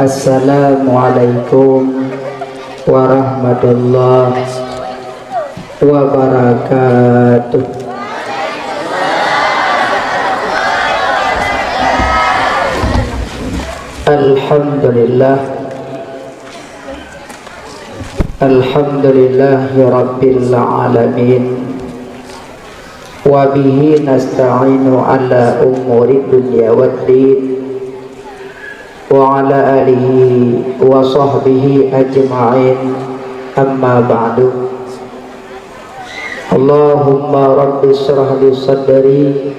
Assalamualaikum warahmatullahi wabarakatuh. Alhamdulillah, alhamdulillahi rabbil alamin. Wa bihi nasta'inu ala umuri dunya waddin. Wa ala alihi wa sahbihi ajma'in. Amma ba'du. Allahumma rabbi shrah li sadri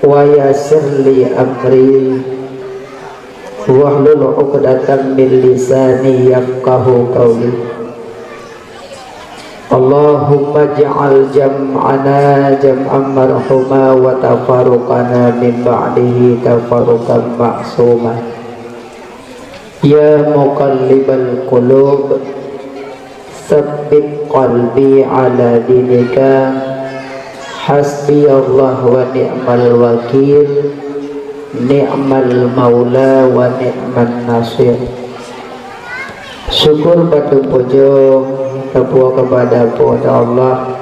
wa yassir li amri wahlul 'uqdatam min lisani yafqahu qawli. Allahumma ij'al jam'ana jam'an marhuma wa tafarruqana min ba'dihi tafarruqan ma'suma. Ya muqallibal qulub tsabbit qalbi ala dinika. Hasbiyallah wa ni'mal wakil, ni'mal maula wa ni'man nasir. Syukur batu pujo kepada Allah.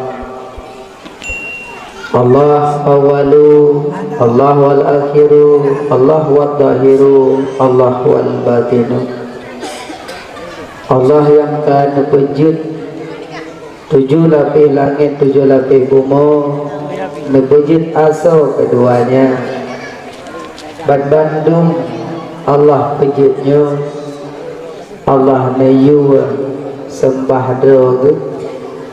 Allah awalu, Allah wal akhiru, Allah wal zahiru, Allah wal batinu. Allah yang kan pejut tujuh lapis langit, tujuh lapis bumi, nepejut asal keduanya. Bad Bandung Allah pejutnya, Allah nayu sembah doa,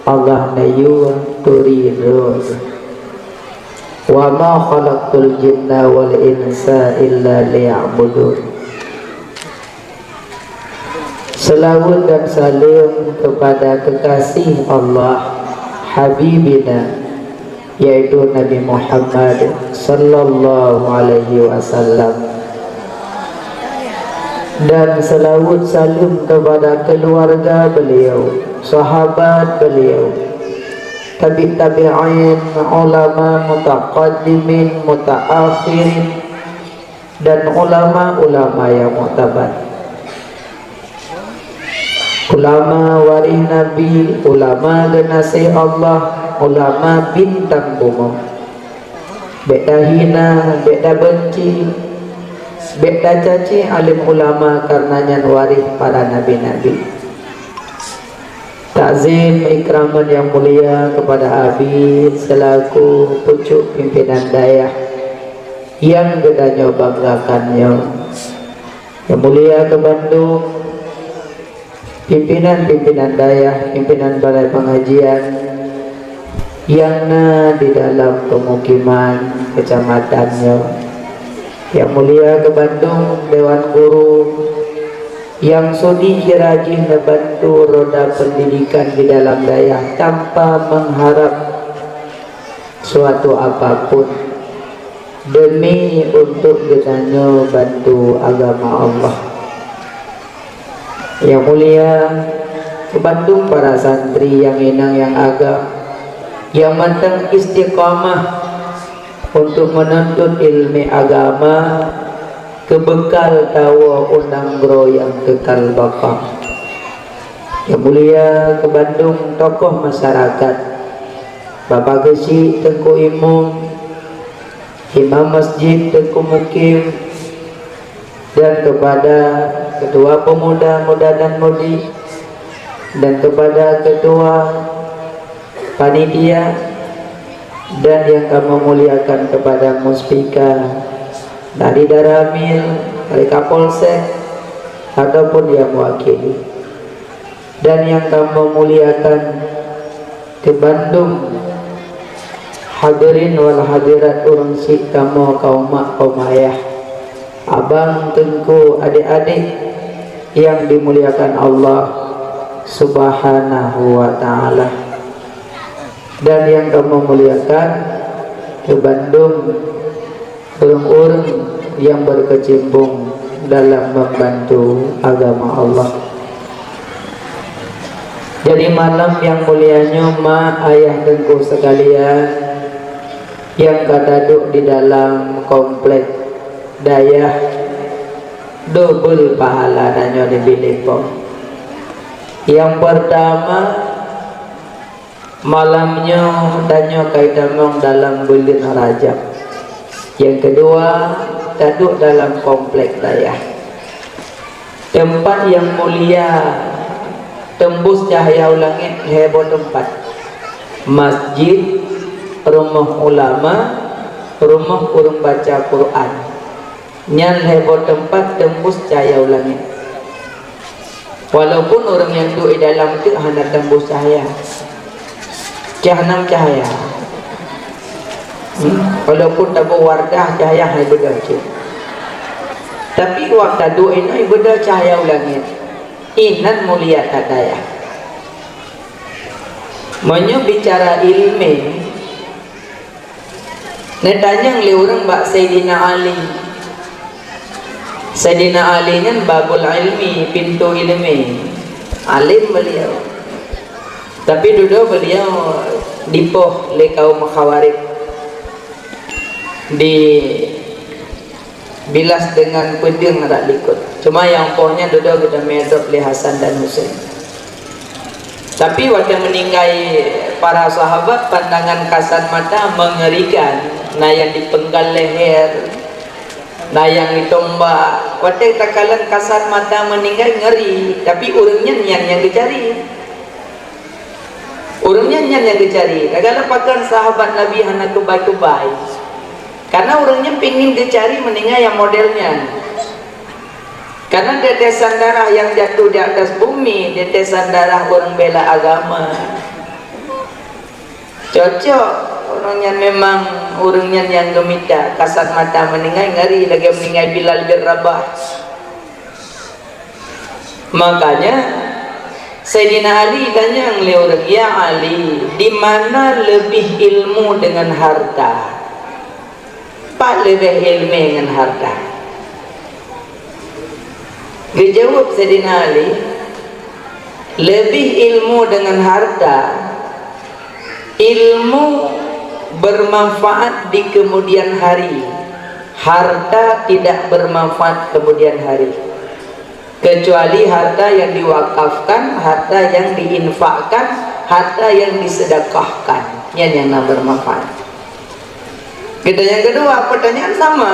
Allah nayu turi doa. Wa ma khalaqtul jinna wal insa illa liya'budun. Selawat dan salam kepada kekasih Allah Habibina, yaitu Nabi Muhammad sallallahu alaihi wasallam, dan selawat salam kepada keluarga beliau, sahabat beliau, tabi'in, ulama mutaqaddimin, mutaakhirin, dan ulama-ulama yang mu'tabar. Ulama waris Nabi, ulama generasi Allah, ulama bintang bumi. Beda hina, beda benci, beda caci alim ulama karenanya waris para nabi-nabi. Takzim ikraman yang mulia kepada Habib selaku pucuk pimpinan dayah yang gedanya banggakannya. Yang mulia ke Bandung, pimpinan-pimpinan dayah, pimpinan balai pengajian yang di dalam pemukiman kecamatannya. Yang mulia ke Bandung, Dewan Guru yang sudi rajin membantu roda pendidikan di dalam dayah tanpa mengharap suatu apapun demi untuk gedanya bantu agama Allah. Yang mulia ke Bandung para santri yang inang yang agam, yang mantang istiqamah untuk menuntut ilmu agama, kebekal tawa unang gro yang kekal bapa. Yang mulia ke Bandung tokoh masyarakat, Bapak Gesi Tengku Imam, Imam Masjid Tengku Mukim, dan kepada Ketua Pemuda, Muda dan Mudi, dan kepada Ketua Panitia, dan yang kami muliakan kepada Muspika dari Daramil, dari Kapolsek ataupun yang mewakili, dan yang kami muliakan ke Bandung, hadirin wal hadirat urang sik kamu kaum mak kaum ayah, abang tengku, adik-adik yang dimuliakan Allah Subhanahu wa ta'ala, dan yang kamu muliakan ke Bandung, orang-orang yang berkecimpung dalam membantu agama Allah. Jadi malam yang mulianya ma ayah tengku sekalian yang kadaduk di dalam komplek dayah double pahala danyo dipilih po. Yang pertama, malamnya danyo kaidamong dalam bulan Rajab. Yang kedua, duduk dalam komplek daya, tempat yang mulia, tembus cahaya langit, heboh tempat, masjid, rumah ulama, rumah urung baca Quran, nyan heboh tempat, tembus cahaya langit. Walaupun orang yang duduk di dalam itu hanya tembus cahaya, jahanam cahaya. Walaupun tak berwardah cahaya hai beda je. Tapi waktu duduk ini beda cahaya langit. Inan mulia kadaya. Menyo bicara ilmu. Netanya ngli orang bak Sayyidina Ali. Sayyidina Ali nyan babul ilmi, pintu ilmi. Alim beliau. Tapi duduk beliau dipoh le kaum Khawarij. Dibilas dengan pedang tak likut. Cuma yang pohnya duduk kita medok oleh Hasan dan Husain. Tapi waktu meninggal para sahabat, pandangan kasat mata mengerikan. Nah yang dipenggal leher, nah yang ditombak. Waktu takalan kasat mata meninggal ngeri. Tapi orangnya yang dicari. Orangnya yang dicari. Kadang-kadang pakan sahabat Nabi anak tubai-tubai. Karena orangnya pingin dicari meninggal yang modelnya. Karena tetesan darah yang jatuh di atas bumi, tetesan darah orang bela agama. Cocok orangnya, memang orangnya yang gemita. Kasat mata meninggal ngeri, lagi meninggal Bilal bin Rabah. Makanya Sayyidina Ali tanya oleh orang, ya Ali, di mana lebih ilmu dengan harta? Pak lebih ilmu dengan harta. Dia jawab Sayyidina Ali, lebih ilmu dengan harta, ilmu bermanfaat di kemudian hari, harta tidak bermanfaat kemudian hari. Kecuali harta yang diwakafkan, harta yang diinfakkan, harta yang disedekahkan, yang bermanfaat. Kita yang kedua, pertanyaan sama.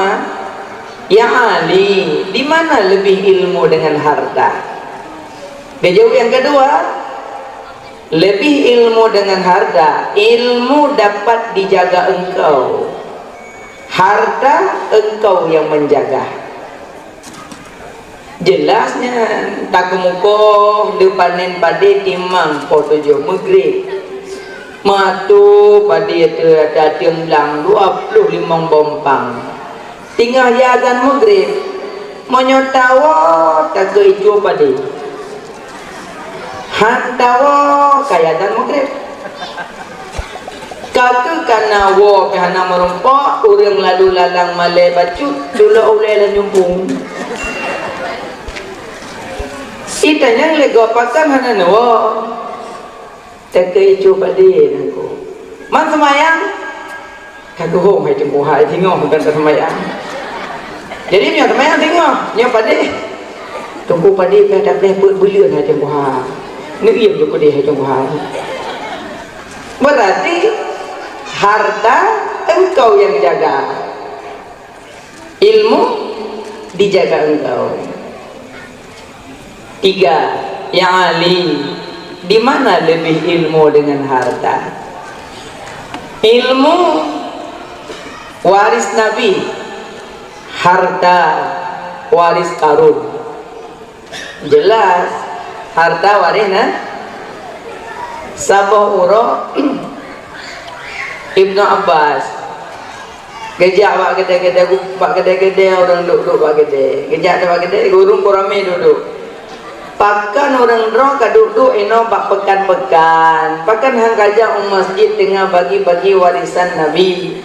Ya Ali, di mana lebih ilmu dengan harta? Dia jawab yang kedua, lebih ilmu dengan harta. Ilmu dapat dijaga engkau, harta engkau yang menjaga. Jelasnya tak kemuko depanen pade timang potojo maghrib. Matu pada itu ada tiang 25 bompang. Tinggal azan maghrib. Monyotawa tak keijo pada. Hantawa kaya azan maghrib. Kata kana wo kahana merompak orang lalu lalang malai bacut dulu oleh lan nyumpung. Itanya lego pakan hana nawa. Tekai coba dia aku. Man semayang, kagak hong hai tempoh hai tengok bukan semayang. Jadi punya semayang tengok, punya pada. Tunggu pada pada pun bulan hai tempoh hai. Ni ia juga dia hai tempoh hai. Berarti harta engkau yang jaga, ilmu dijaga engkau. 3. Yang Ali, di mana lebih ilmu dengan harta? Ilmu waris Nabi, harta waris Karun. Jelas harta waris Sabah Uro Ibnu Abbas. Gejak pak gede-gede, pak gede-gede orang duduk pak gede. Gejak pak gede, gurung kurame duduk. Pakan orang drong kaduduk ino bak pekan-pekan. Pakan hang kajak masjid tengah bagi-bagi warisan Nabi.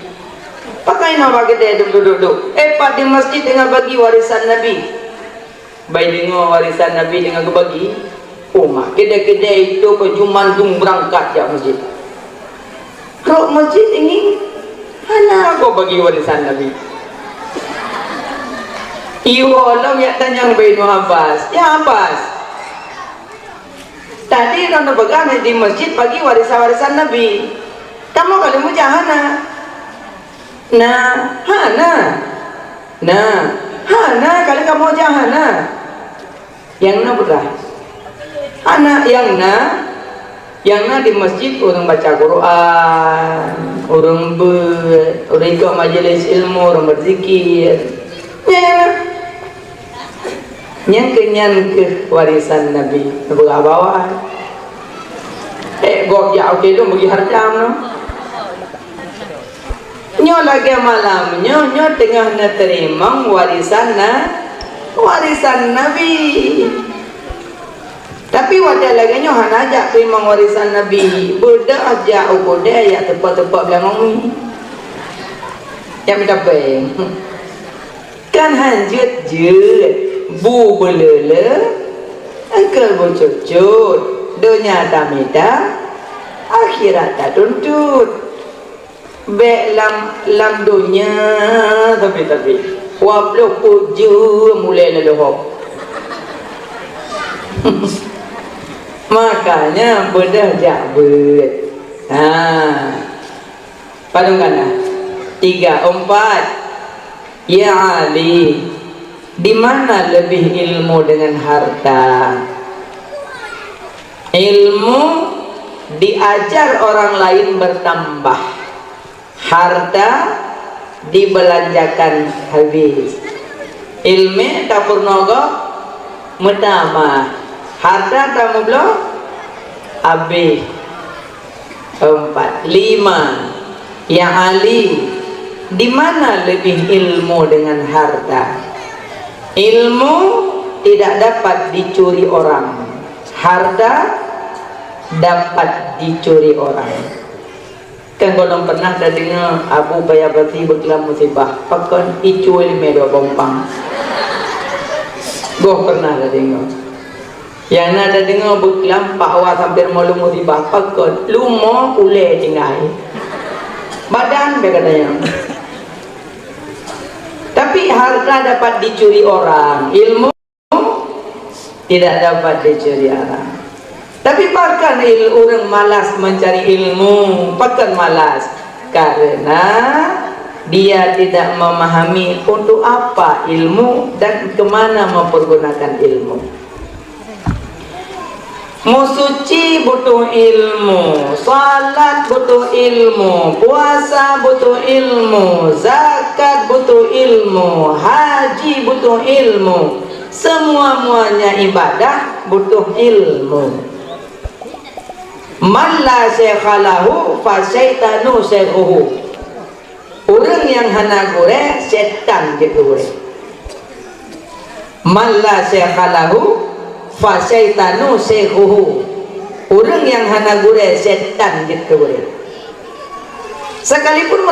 Pakai ino bak gede duduk-duduk. Pak di masjid tengah bagi warisan Nabi. Baik dengar warisan Nabi dengan kebagi. Mak gede-gede itu pejuman dung berangkat ya masjid. Rok masjid ini mana kau bagi warisan Nabi? Iwolong ya tanya Ibnu Abbas. Ya Abbas, tadi orang pegang di masjid bagi warisan-warisan Nabi. Kamu kalau mau jahana, hana kalau kamu jahana, yang na berah, anak yang na di masjid orang baca Quran, orang ikut majelis ilmu, orang berzikir. Yang ke warisan Nabi bawa gok ya oke dong bagi harjam no nyo lagi malam nyo tengah na terima warisan Nabi, tapi wadah lagi nyo hanaja terima warisan Nabi beda aja udah ya tepat-tepat belakang yang minta beng kan hanjut bu belele akal bocucut dunia tamida akhirat tak tuntut be lam dunia tapi waplo puju mulai lelohok makanya bedah jabut padung kana 3 4 ya Ali, di mana lebih ilmu dengan harta? Ilmu diajar orang lain bertambah, harta dibelanjakan habis. Ilmu dapur nogo metama, harta tamu belum habis. 4 5 ya Ali, di mana lebih ilmu dengan harta? Ilmu tidak dapat dicuri orang, harta dapat dicuri orang. Kan kalau pernah dengar Abu Bayabati berkelam musibah pakon icuil medo bompang. Gue pernah dengar yang ada dengar berkelam Pak Awak hampir malu musibah pakon lumo ule tinggai badan katanya. Tapi harta dapat dicuri orang, ilmu tidak dapat dicuri orang. Tapi bahkan orang malas mencari ilmu, bahkan malas karena dia tidak memahami untuk apa ilmu dan kemana mempergunakan ilmu. Musuci butuh ilmu, salat butuh ilmu, puasa butuh ilmu, zakat butuh ilmu, haji butuh ilmu, semua-muanya ibadah butuh ilmu. Man la syekhalahu fa syaitanu syekhuhu. Orang yang hana gore setan gitu gore. Man la syekhalahu fa syaitanu syekhuhu. Orang yang hana gore setan gitu gore. Sekalipun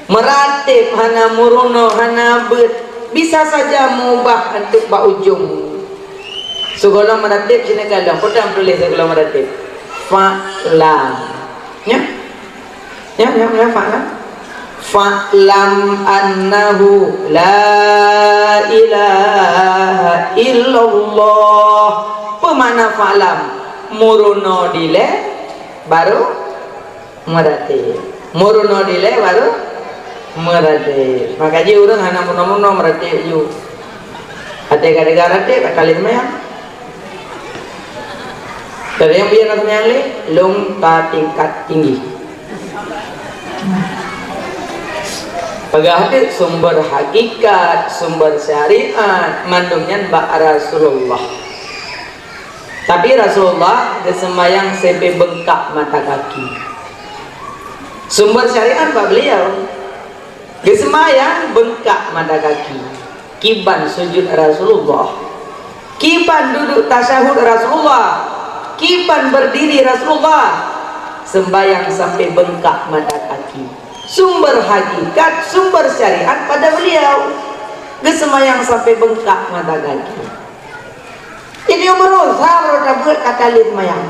meratib hana muruno hana bet bisa saja mubah untuk ba ujung. Segala meratib sini kalau kita tulis segala meratib fa'lam ya fa'lam annahu la ilaha illallah. Pemana fa'lam muruno dile baru meratib, muruno dile baru meratib. Makanya orang hana muruno meratib you hati-hati meratib kalimah dari yang biar nak yang longta tingkat tinggi. Pegah sumber hakikat, sumber syariat, mandungnya Mbak Rasulullah. Tapi Rasulullah kesembayang sampai bengkak mata kaki. Sumber syariat Pak beliau kesembayang bengkak mata kaki. Kiban sujud Rasulullah, kiban duduk tasyahud Rasulullah, kiban berdiri Rasulullah, sembahyang sampai bengkak mata kaki. Sumber hakikat, sumber syariat pada beliau, kesembahyang sampai bengkak mata kaki. Ini berusaha berdapat kata mayang.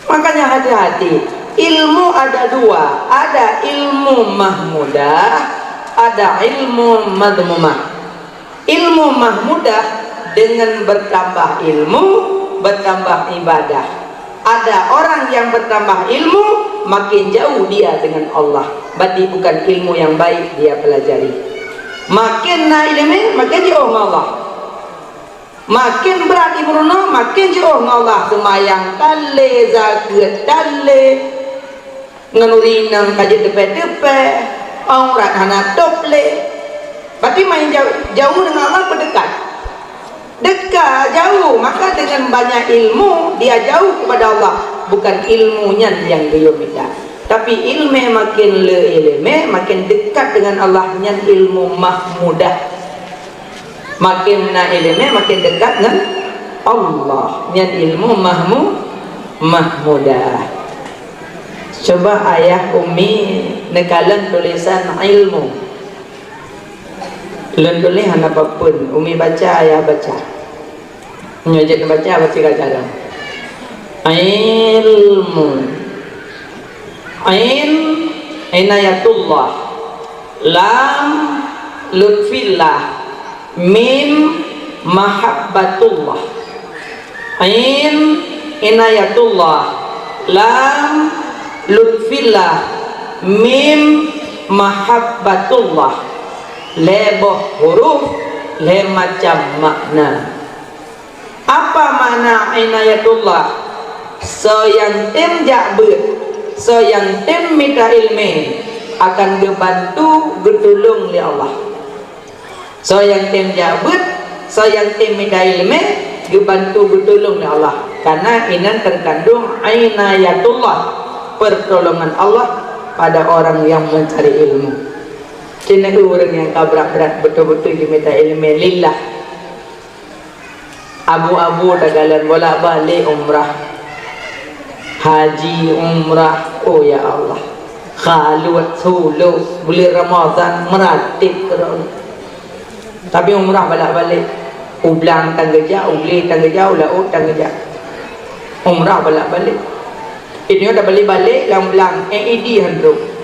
Makanya hati-hati. Ilmu ada dua, ada ilmu mahmudah, ada ilmu madmumah. Ilmu mahmudah dengan bertambah ilmu, bertambah ibadah. Ada orang yang bertambah ilmu, makin jauh dia dengan Allah. Berarti bukan ilmu yang baik dia pelajari. Makin naik ilmu, makin jauh dengan Allah. Makin berat ibruna, makin jauh dengan Allah. Semayang tale, zakat tale, ngenurinang kaji tepe-tepe, orang anak tople. Berarti main jauh dengan Allah berdekat. Dekat, jauh. Maka dengan banyak ilmu, dia jauh kepada Allah. Bukan ilmunya yang dia minta. Tapi ilmu makin ilmu, makin dekat dengan Allah. Yang ilmu mahmudah. Makin na ilmu, makin dekat dengan Allah. Yang ilmu mahmudah. Coba ayah Umi nekalan tulisan ilmu. Tulis apapun, Umi baca, ayah baca. Nyajak baca dalam. Ilmu. Ain inayatullah. Lam lutfillah. Mim mahabbatullah. Ain inayatullah. Lam lutfillah. Mim mahabbatullah. Leboh huruf, le macam makna. Apa makna inayatullah? So yang tim jakbet, so yang tim minta ilmu akan dibantu, ditolong oleh Allah. So yang tim jakbet, so yang tim minta ilmu dibantu, ditolong oleh Allah. Karena ini terkandung inayatullah, pertolongan Allah pada orang yang mencari ilmu. Kena orang yang kabrak berat betul-betul diminta ilmu lillah. Abu-abu dagalan bolak balik umrah, haji umrah. Oh ya Allah, khaluat sulu bulan Ramadan meratib terus. Tapi umrah bolak balik, ublang tangga jauh, ubli tangga jauh, laut tangga jauh. Umrah bolak balik. Ini udah balik-balik lang-lang AED hendak.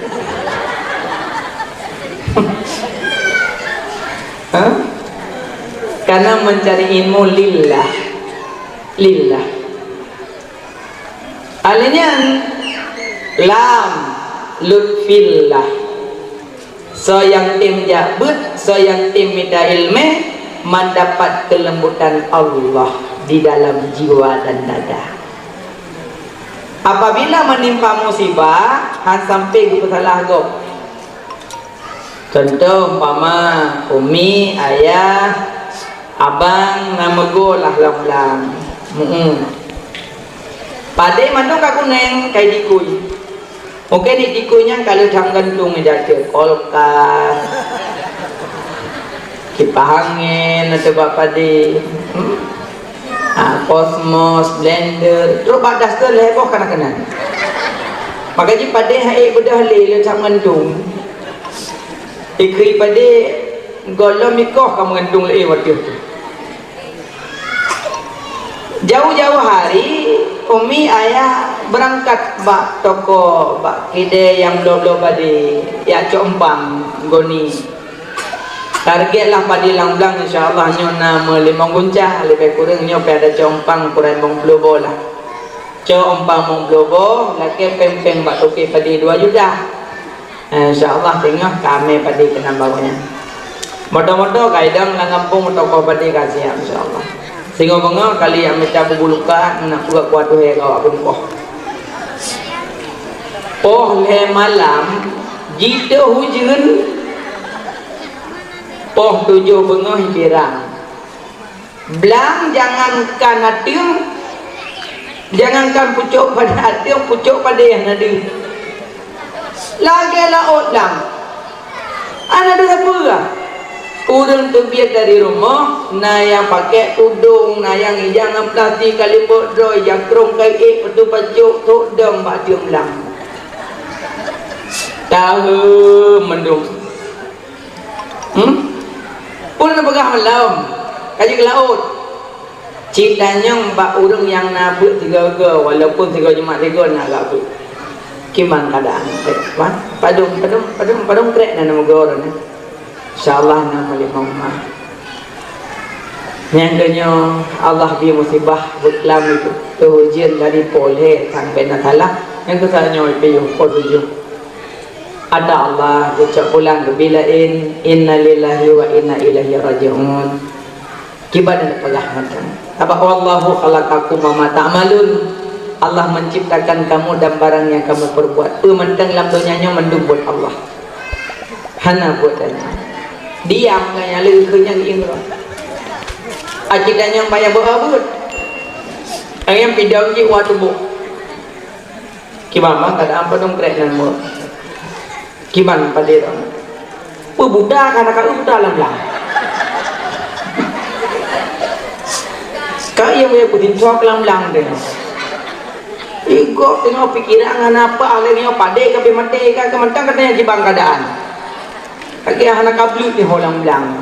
Karena mencari ilmu lillah. Lillah. Alanya lam lutfillah. So yang tim jabut, so yang tim minta ilmu, mendapat kelembutan Allah di dalam jiwa dan dada. Apabila menimpa musibah, sampai kita salah go. Contoh umpama umi, ayah, abang nama go lah lang-lang. Padai mandung kaku neng kai dikui. Mungkin di dikuinya kalau dang gantung jatuh kolkas, kipas angin atau bapak di kosmos, blender, terus badas tu leboh kanak-kanak. Makanya padai hai bedah le cak gantung. Ikri pada golong mikoh kamu gantung le waktu tu. Jauh-jauh hari umi ayah berangkat bak toko bak kedai yang belum padi ya compang goni. Target lah padi lang-lang insyaallah nyo nama 5 guncah lebih kurang nyo pada compang kurang mong blobo lah. Compang mong blobo laki pempeng bak toke padi 2 juta. InsyaAllah tengok kami padi kena bawanya. Moto-moto kaidang lang kampung toko padi kasih insyaAllah. Sehingga bangga kali yang macam bulukan nak buat kuat tu kau pun poh. Poh le malam jika hujan poh 7 bengah hirang. Belang jangankan ating, jangankan pucuk pada ating, pucuk pada yang ada. Lagi laut lang. Ada apa lah? Urang terbiak dari rumah, na yang pakai tudung, na yang jangan plastik kali bodoi, yang kerong kai petu pacuk tu dong bak tium lang. Tahu mendung. Pun pegah malam, kaji ke laut. Ceritanya bak urang yang nabut 3 ke, walaupun 3 jemaat 3 nak gak Kiman keadaan, padung krek nama orang ni. InsyaAllah nama limah. Yang kedua Allah bi musibah buklam itu ujian dari poleh tang bena salah. Yang kesannya itu potujuh. Ada Allah ucap pulang kebilain inna lillahi wa inna ilaihi raji'un. Kibadan pegah macam. Apa wallahu khalaqakum wa ma ta'malun. Allah menciptakan kamu dan barang yang kamu perbuat. Mentang dalam dunianya mendubut Allah. Hana buatannya. Diam kaya leukeunnya ingro. Akidahnya bayar berabut. Ayam pidang ji wa tubuh. Kibama kada apa dong keren mo. Kiban pada orang. Budak anak-anak budak dalam. Kaya punya kutin cok lang deh. Iko tengok pikiran apa alenya pade kape mate ka kementang katanya jibang keadaan. Kaki anak kablu di holang belang.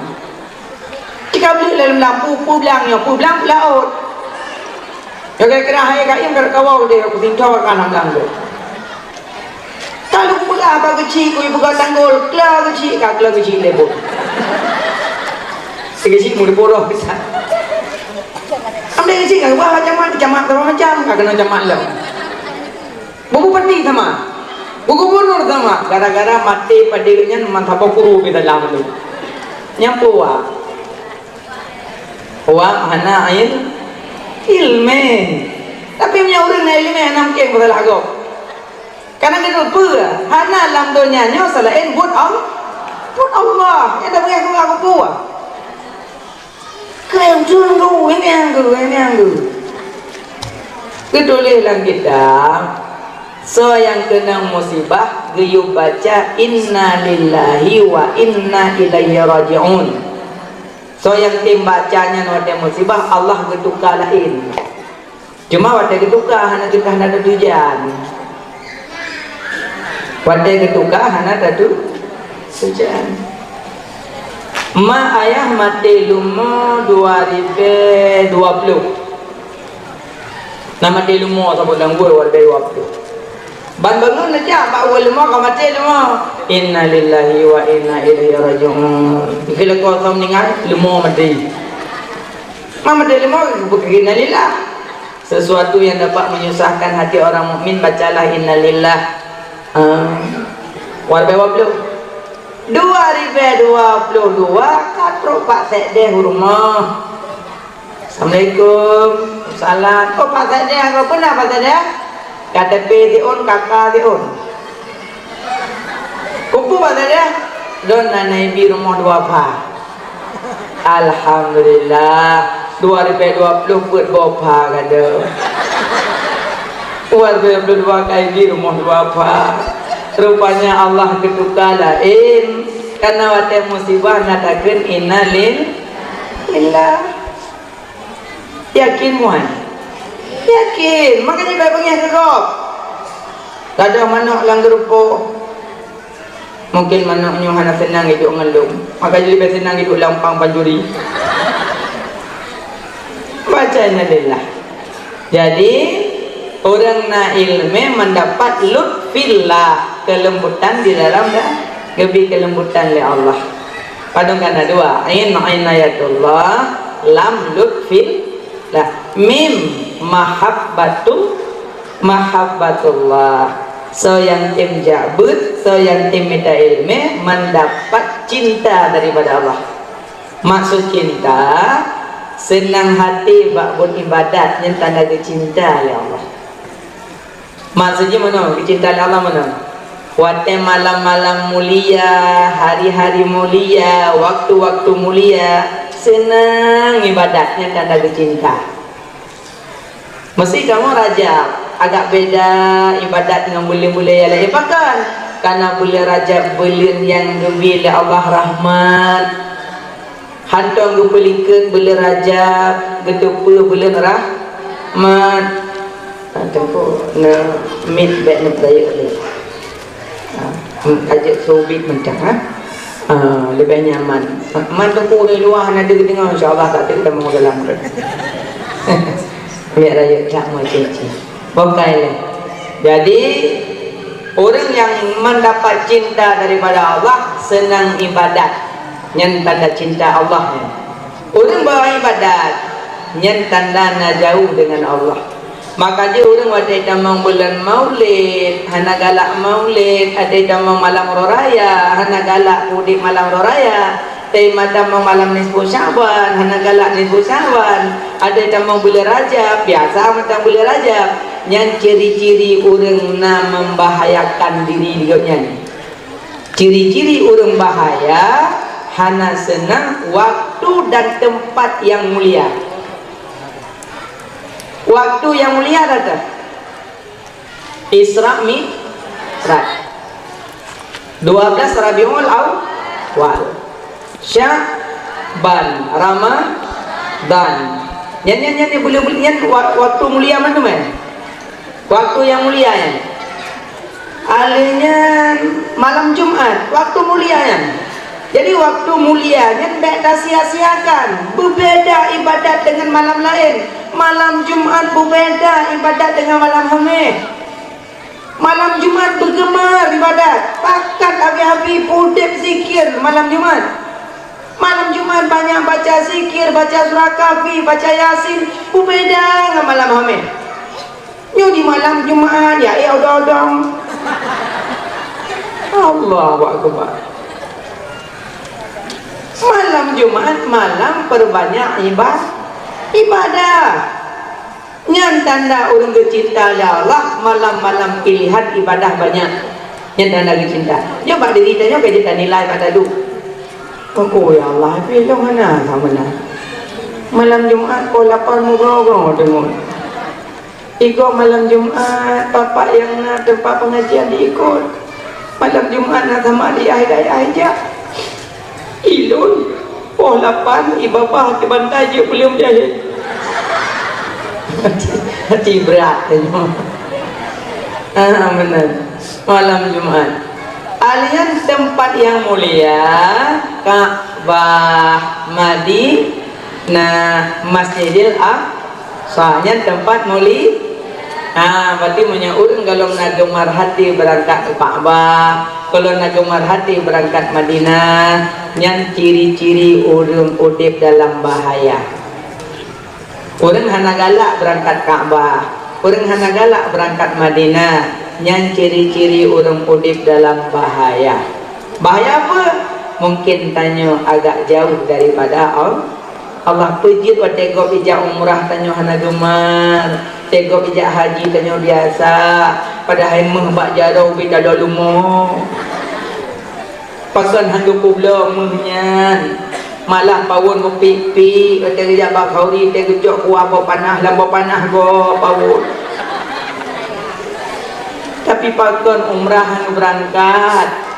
Jika beli dalam lampu belangnya, belang laut. Jaga kira hai kaya berkawal dia kutin cok kanan belang deh. Kalau pula apa kecil, kau buka tanggul, kelar kecil, kelar kecil lebur. Sekecil muda bodoh besar. Ambil kecil, kau buat macam macam, kau kena jamak lah. Buku penting sama, buku bunur sama. Gara-gara mati padanya mantap kuru kita dalam tu. Nyampu wa hana ilme. Tapi punya orang ilme enam keng betul agak. Karena dia lupa, hana dalam dunianya selain buat Allah. Yang dah bagi aku puas. Kau tunggu, ini anggu. Ketulilah kita. So yang kena musibah, gayub baca inna lillahi wa inna ilaihi raji'un. So yang tim bacanya ada musibah, Allah getukar lain. Cuma waktu getukar, hana kita ada tujuan. Wadai ketukar hana tadu sujan. Ma ayah mati lumo 2020. Nama mati lumo sebut langgur wadai 20. Ban bangun aja pak wal lumo ka mati lumo. Inna lillahi wa inna ilaihi raji'un. Bila kau tahu ningal lumo mati. Mama mati lumo bukan inna lillah. Sesuatu yang dapat menyusahkan hati orang mukmin bacalah inna lillah. Warga 20 2022 katro pak sekde rumah. Assalamualaikum. Salam. Oh pak sekde apa pun apa sekde? KTP diun kakak diun. Kupu pak sekde? Don nanai bi rumah dua pak. Alhamdulillah 2020 buat bopa kada. Warga berdua kali di rumah dua apa. Rupanya Allah ketukar lain. Karena wadah musibah nadakan inna lillah. Yakin muan? Yakin. Makanya baik pengen kerap. Kadang manuk langgerupo. Mungkin manuknya hana senang hidup ngelung. Maka jadi lebih senang hidup lampang panjuri. Baca inna lillah. Jadi orang na ilme mendapat lutfillah, kelembutan di dalam dah lebih kelembutan oleh Allah. Padahal kan ada dua, ain inayatullah, lam lutfillah, mim mahabbatullah. So yang tim jabut, so yang tim minta ilme mendapat cinta daripada Allah. Maksud cinta senang hati buat ibadat yang tanda kecinta oleh Allah. Maksudnya mana? Kecintaan Allah mana? Waktu malam-malam mulia, hari-hari mulia, waktu-waktu mulia, senang ibadatnya tanda kecinta. Mesti kamu Rajab agak beda ibadat dengan bulan-bulan yang lain. Bahkan karena bulan Rajab bulan yang lebih Allah rahmat. Hantong gupelikan bulan Rajab, getupa bulan rahmat. Tempo na mit bet na play oleh. Ajak sobit macam lebih nyaman. Man tempo di luar ada dengar insya-Allah tak ada mau dalam red. Biar aja tak mau cici. Bongkai. Jadi orang yang mendapat cinta daripada Allah senang ibadat. nyen tanda cinta Allah ya. Orang beribadat nyen tanda na jauh dengan Allah. Maka dia orang ada tamang bulan maulid, hana galak maulid, ada tamang malam raya, hana galak mudik malam raya, tema tamang malam nisfu Sya'ban, hana galak nisfu Sya'ban, ada tamang bulan Rajab, biasa macam bulan Rajab. Yang ciri-ciri orang na membahayakan diri dia. Ciri-ciri orang bahaya hana senang waktu dan tempat yang mulia. Waktu yang mulia kata Isra Mi'raj 12 Rabiul Awal Sya'ban Ramadan nyanyi boleh waktu mulia mana man? Waktu yang mulia ya. Alihnya malam Jumat waktu mulia ya. Jadi waktu mulianya tidak sia-siakan. Berbeda ibadat dengan malam lain. Malam Jumat berbeda ibadat dengan malam Khamis. Malam Jumat bergema ibadat. Pakat habis-habis pudek zikir malam Jumat. Malam Jumat banyak baca zikir, baca surah Kahfi, baca Yasin. Berbeda dengan malam Khamis. Yo di malam Jumat ya odong-odong. Allahu Akbar. Malam Jumat malam perbanyak ibadah. Nyan tanda orang kecinta ya Allah, malam-malam pilihan ibadah banyak. Nyan tanda kecinta. Coba diri tanya kita nilai pada tu. Oh ya Allah, pilih mana sama mana. Malam Jumat kau lapar mugo tengok. Ikut malam Jumat bapak yang nak tempat pengajian diikut. Malam Jumat nak sama di akhir aja. Ilun lapar ibabah ke bantai je belum jahit. Hati berat tengok. Benar. Malam Jumat alian tempat yang mulia Ka'bah Madinah Masjidil Aqsa tempat mulia. Berarti menyaurun kalau nak gemar hati berangkat ke Ka'bah, kalau nak gemar hati berangkat Madinah, yang ciri-ciri orang udip dalam bahaya. Orang hana galak berangkat Ka'bah, orang hana galak berangkat Madinah, yang ciri-ciri orang udip dalam bahaya. Bahaya apa? Mungkin tanya agak jauh daripada Allah. Pejit wa tegok ijak umrah tanya hana gemar. Tegok ijak haji tanya biasa. Padahal mehbak jarau bida dalumo. Pasan handu kubla mehnya. Malah pawon mupipi. Kata ijak bakhauri tegok kuah bau panah lambau panah go pawon. Tapi pakon umrah hanu berangkat.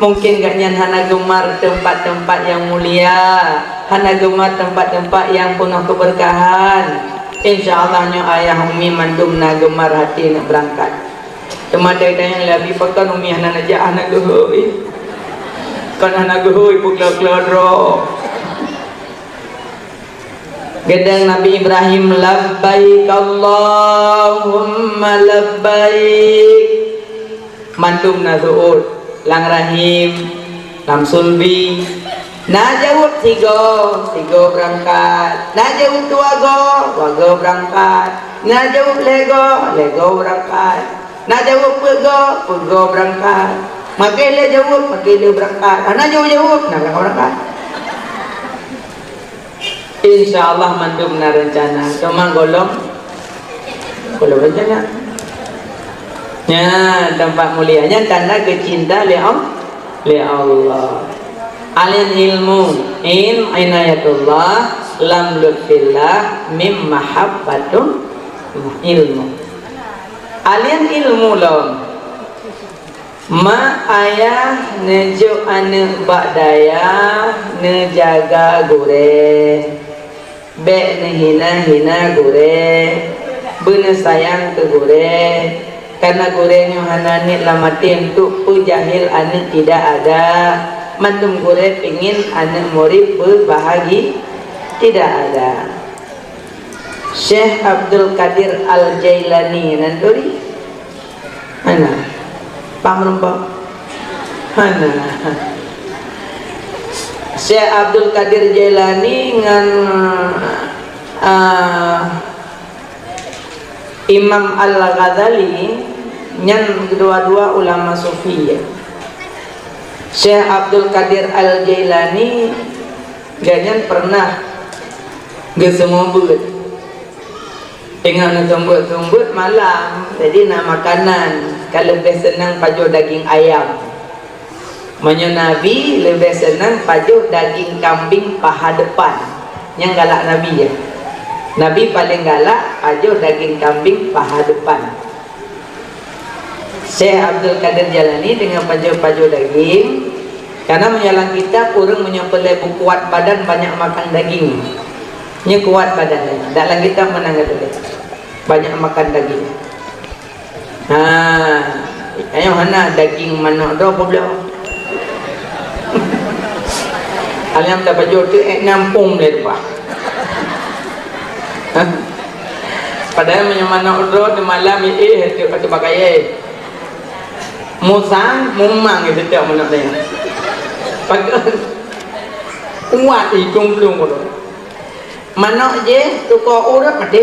Mungkin gak nyan hana gemar tempat-tempat yang mulia, hana gemar tempat-tempat yang penuh keberkahan. InsyaAllah nyo ayah umi mandum na gemar hati nak berangkat. Cuma yang lebih pakan umi hana najak hana gehui. Kan hana gehui pukla-kladro. Gedang Nabi Ibrahim labbaik Allahumma labbaik. Mandum na zuud lang rahim, lam sulbi. Nah jawab tiga berangkat. Nah jawab dua berangkat. Nah jawab lego berangkat. Nah jawab pego berangkat. Makai jawab berangkat. Nah jawab berangkat. InsyaAllah mandum na rencana. Cuma golong rencana. Ya, tempat mulianya tanda kecinta li Allah. Alin ilmu inayatullah lam lutfillah mim mahabbatun ilmu. Alin ilmu lom ma ayah nejo ane bakdaya nejaga gure be hina gure bener sayang ke gure. Karena gorengnya hanani lamatin tu jahil anak tidak ada. Mantum goreng pingin anak murid berbahagia tidak ada. Syekh Abdul Qadir Al-Jailani nanduri mana? Pamrumpa mana? Syekh Abdul Qadir Jailani dengan Imam Al-Ghazali nyan kedua-dua ulama sufi ya. Syekh Abdul Qadir Al-Jailani ganyan pernah gesemumbut dengan tumbut-tumbut malam, jadi nak makanan kalau lebih senang pajo daging ayam. Menyo Nabi lebih senang pajo daging kambing paha depan. Yang galak Nabi ya. Nabi paling galak pajo daging kambing paha depan. Syekh Abdul Qadir Jailani dengan pajo-pajo daging, karena menyalang kita orang menyepelai kuat badan banyak makan daging. Nya kuat badan. Dalam kita menang itu banyak makan daging. Ayo hana daging mana do problem. Alam tak pajo tu nampung le bah. Padahal menyamana udro di malam itu pakai pakai musang mumang itu tak mana dia. Pakai kuat ikung belum kono. Mana je tukar urut mati.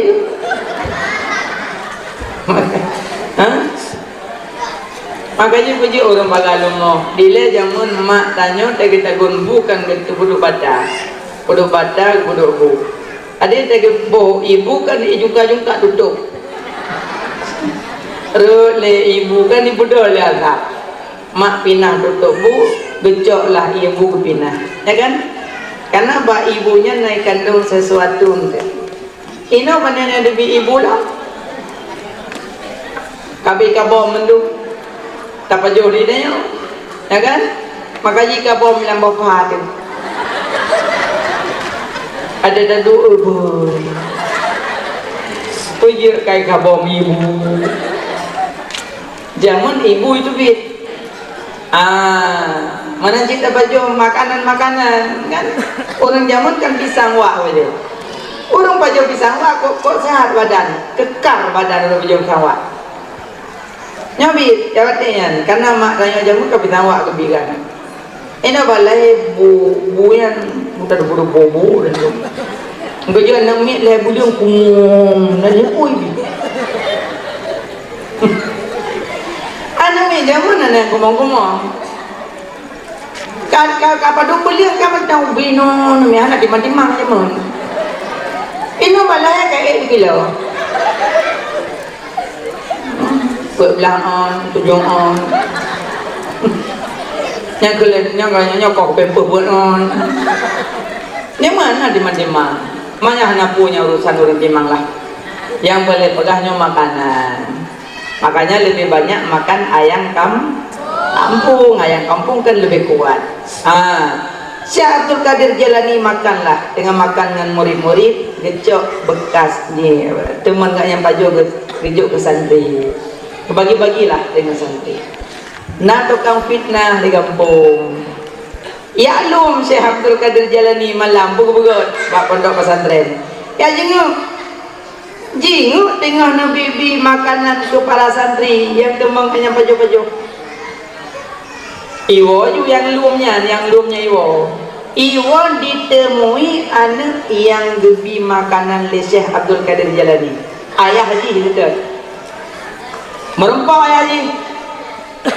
Makanya puji orang Pagalungo. Dile jamun mak tanya tak kita bukan gitu budu bata budu bu. Ada tak bo ibu kan juga tutup. Le ibu kan ibu dole agak. Mak pinah tutup bu, gecoklah ibu pinah. Ya kan? Karena ba ibunya naik kandung sesuatu ente. Ino panennya debi ibu lah. Kabi kabo mendung. Tak pajau di dia. Ya kan? Maka jika bom lambau hati. Ada dadu ubur. Puji kai kabom ibu. Jamun ibu itu bit. Mana kita baju makanan kan? Orang jamun kan pisang wak aja. Orang baju pisang wak kok sehat badan, kekar badan orang baju pisang wak. Nyabi jawatnya karena mak tanya jamun ke pisang wak kebigan. Ina balai bu yang mudah bobo dan tu. Engkau jangan nak mik le bu dia kumum dan dia oi. Anu mik jamun ana kumong-kumong. Kapag beliang kamat na ubino nami anak di matimang jamun. Ino balaya kaya kilo. Belang tujung on. Yang kalian nyokok pemper buat on. Yang mana di matimang? Mana hanya punya urusan orang timang lah. Yang boleh pegahnya makanan. Makanya lebih banyak makan ayam kampung. Ayam kampung kan lebih kuat. Syekh Abdul Qadir Jailani makanlah dengan makan dengan murid-murid gecok bekas ni teman gak yang pajo gecok ke santri. Bagi-bagilah dengan santri. Nak tukang fitnah di kampung. Ya lum Syekh Abdul Qadir Jailani malam bugut-bugut bak pondok pesantren. Ya jenguk tengah nabi makanan ke para santri yang temang hanya pajo-pajo. Iwo ju yang lumnya Iwo ditemui anak yang gebi makanan le Syekh Abdul Qadir Jailani. Ayah haji gitu. Merempah ayah haji.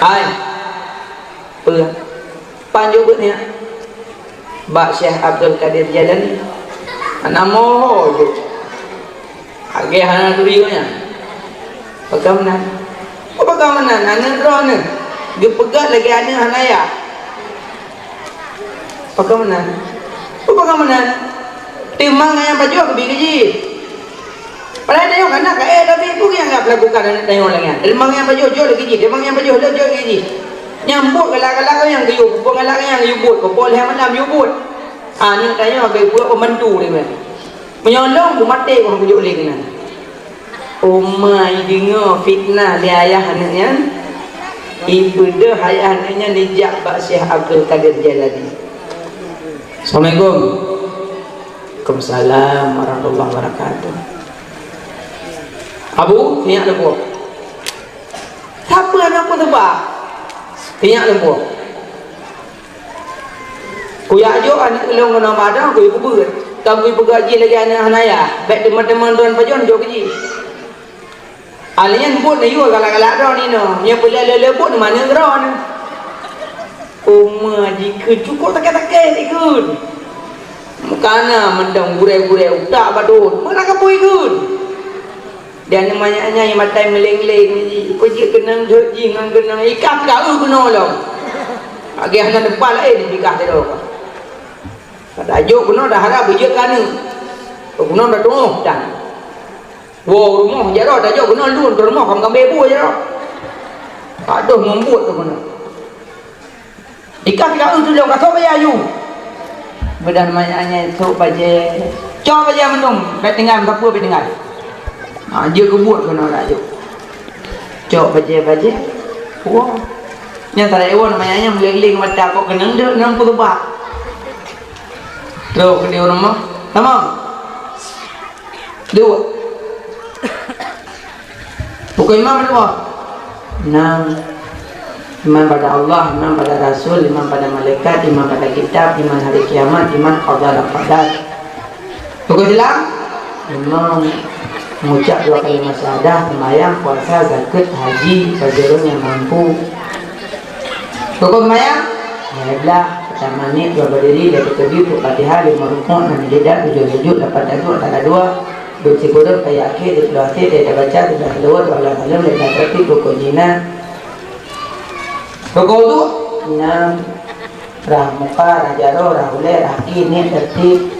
Hai. Panjubutnya Bak Syekh Abdul Qadir Jailani. Anak moho je. Age hana durinya. Bagaimana? Bagaimana anak drone? Dia pegat lagi anak hanaya. Bagaimana? Timang yang baju aku biji. Padahal tengok anak tapi pun yang enggak melakukan anak tengok lagi. Timang yang baju jual lagi. Timang yang baju jual lagi. Nyambut galak-galak yang gayub, galak yang yubut, boleh malam yubut. Ni tengok bagi buat pemandu ni kan. Menyolong bu mati orang bujuk lagi kan. Umai dengar fitnah dia ayah anaknya. Ibu dia ayah anaknya dijak Bak Syekh Abdul Qadir Jailani. Assalamualaikum. Waalaikumsalam warahmatullahi wabarakatuh. Abu, niat lembu. Siapa anak pun tebak? Niat lembu. Kuya ajo anak kelong kena padang kuy kubur. Kamu ibu gaji lagi anak hanaya. Baik teman-teman tuan pajon jo gaji. Alnya pun ni juga galak-galak dah ni no. Nya pula lele pun mana ron. Uma jika cukup tak-tak ikut. Mukana mendang gure-gure utak badut. Mana kapoi ikut. Dan namanya yang matai meleng-leng ni. Kau je kena joji ngan kena ikap kau kena lo. Agi hana depan lain ni dikah tu. Kata ajuk kena dah harap bijak kana. Kena dah tunggu dah. Wow rumah je dah ajuk kena lun ke rumah kamu bebu je dah. Aduh membut tu kena. Ikan kau tu lo kata bayar you. Bedah namanya tu baje. Coba baje minum, baik tinggal apa baik tinggal. Dia kebut kena dah ajuk. Coba baje. Wow. Yang tak ada namanya meleng-leng mata kau kena dah 60 baht. Terus ke dia rumah. Tamam. Dua. Pukul imam berapa? 6. Iman pada Allah, iman pada Rasul, iman pada malaikat, iman pada kitab, iman hari kiamat, iman qada dan qadar. Pukul Islam? Imam mengucap 2 kalimat syahadah, sembahyang, puasa, zakat, haji bagi orang yang mampu. Pukul sembahyang? Alhamdulillah. Pertama ni 2 berdiri, 2 berdiri, 2 Fatihah, 5 rukuk, 6 lidah, 7 sujud, 8 tajuk, 8 dua, 2 cikurun, kaya akhir, 2 hati, 2 baca, 2 halawat, 2 alam-alam, 2 tertib, 2 kujina. Rukuk tu 6 rah muka, rah jaro, rah ule, rah kini, tertib.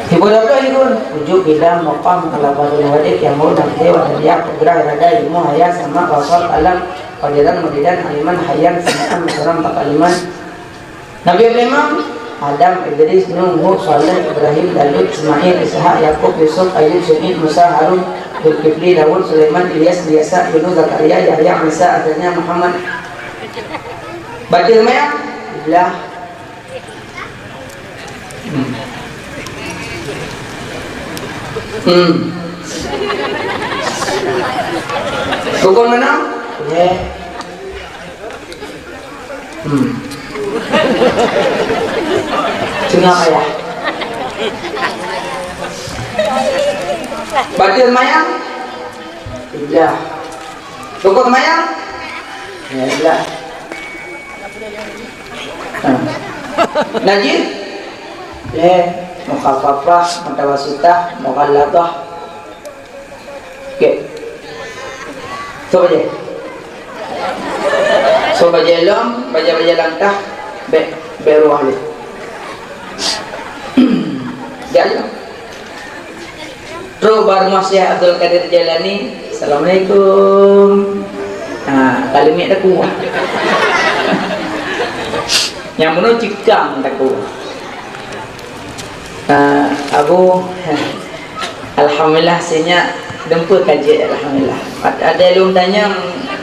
Tipu dapur ni pun ujuk bidang maqam kalabatul wadid yang mau dan dewa dan yak kudrah irada ilmu hayat sama basar alam qadiran mudidan aliman hayyan sami'an musaram takaliman. Nabi Ibrahim, Adam, Idris, Nuh, Hud, Saleh, Ibrahim, Daud, Ismail, Ishaq, Yakub, Yusuf, Ayyub, Syuaib, Musa, Harun, Zulkifli, Dawud, Sulaiman, Ilyas, Yasa, Yunus, Zakaria, Yahya, Isa, akhirnya Muhammad. Baca semuanya? Billah. Rukun mana? Ya. Tengah ayah. Baca semayang? Tidak. Rukun semayang? Ya, tidak. Najis? Ya. Mukhafafah, mutawasitah, mughalladhah. Okey. Coba je. So baca ilmu, baca langkah, beru ahli. Jalan. Terus baru Masih Abdul Qadir Jalani. Assalamualaikum. Kalimat aku. Yang mana cikang aku. Abu alhamdulillah senyap dempa kaji alhamdulillah. Ada lu tanya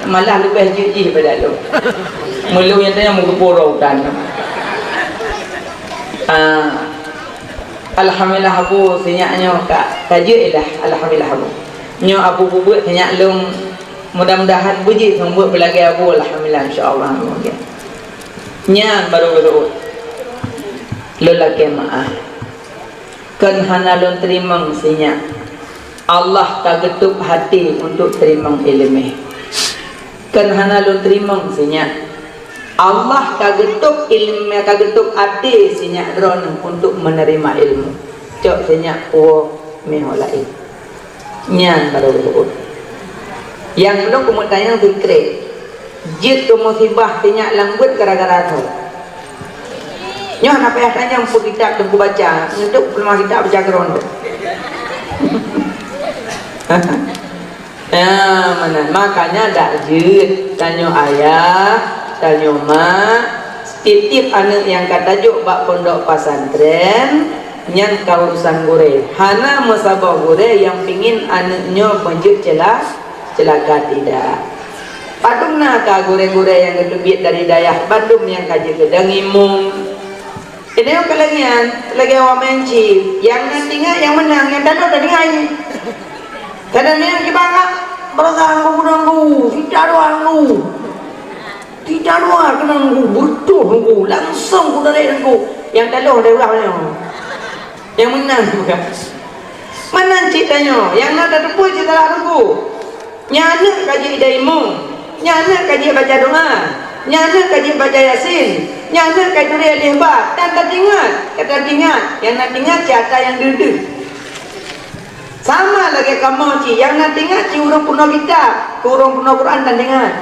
malah lebih jijik pada lu. Mulu yang tanya mengepurau kan. Alhamdulillah abu senyapnya kaji lah alhamdulillah abu. Nyo abu buat senyap lu mudah-mudahan puji sembuh belagi abu alhamdulillah insyaallah. Nya baru berut. Lelaki maaf. Kan hana lon terima mestinya Allah tak getuk hati untuk terima ilmu. Kan hana lon terima mestinya Allah tak getuk ilmu, tak getuk hati sinya dron untuk menerima ilmu. Cok sinya meholai. Nyan baru berut. Yang belum kemudian tu kre. Jit tu musibah sinya lambut gara-gara tu. Nyo nak payah tanya pun kitab tu baca. Untuk belum kitab baca keron tu. Mana makanya dak jut tanya ayah, tanya mak, titip anak yang kata juk bak pondok pesantren yang kaurusan gure. Hana musabah gure yang pingin anaknya menjut celaka tidak. Padumna ka gure-gure yang kedubit dari dayah Bandung yang kaji gedang imung. Ini yang kelengian, lagi awak menci. Yang nanti yang menang, yang danau tadi ngai. Kadang ni yang kibangga, berasa aku lu, tidak doang lu. Tidak luar kena nunggu bertuh nunggu langsung ku dari nunggu yang dalam dari ulangnya yang menang bukan mana ceritanya yang nak terpul cerita lah nunggu nyana kaji daimu nyana kaji baca doa nyana kaji baca yasin nyana kaji duri lebat dan teringat yang nak ingat cerita yang duduk sama lagi kamu ci yang nak ingat ci urung puno kita urung puno Quran dan ingat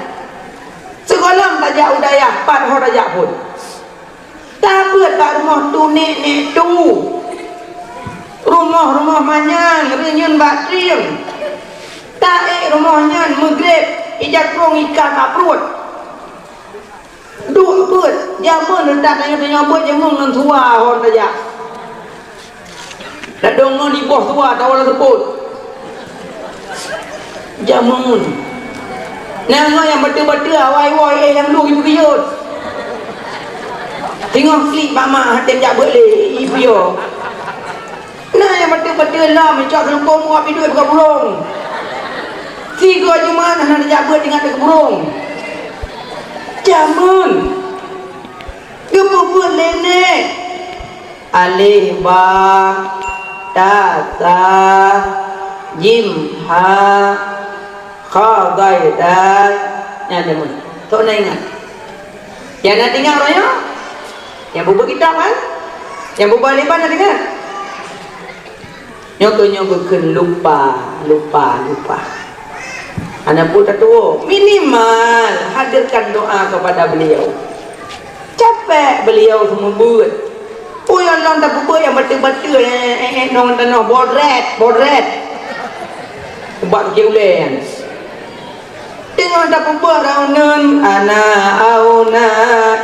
sekolah tajak udaya pat ho tajak pun tak buat kat rumah tu nek tu rumah manyang renyun batrim tak rumahnya maghrib ijak krong ikan aprut duk put jamun ndak tanya buat jamun ngan tua hon tajak dak dong di bawah tua tawala teput jamun nengok yang betul-betul awai-wai yang lu ibu kiyut tengok klik mama hatim jak boleh ibu yo nah yang betul-betul lah mencak selempong api duit bukan burung tiga cuma nak jak boleh tinggal ke burung jamun gebubur nenek alih ba ta ta jim ha kha gai dai nya demun tok nak ingat yang nak dengar orangnya yang bubuh kitab kan yang bubuh leban nak dengar nyokon lupa anak pun tak tahu minimal hadirkan doa kepada beliau capek beliau semua buat yang long tak bubuh yang betul-betul nong tanah bodret buat keulen tengok tak pupuk raunan ana auna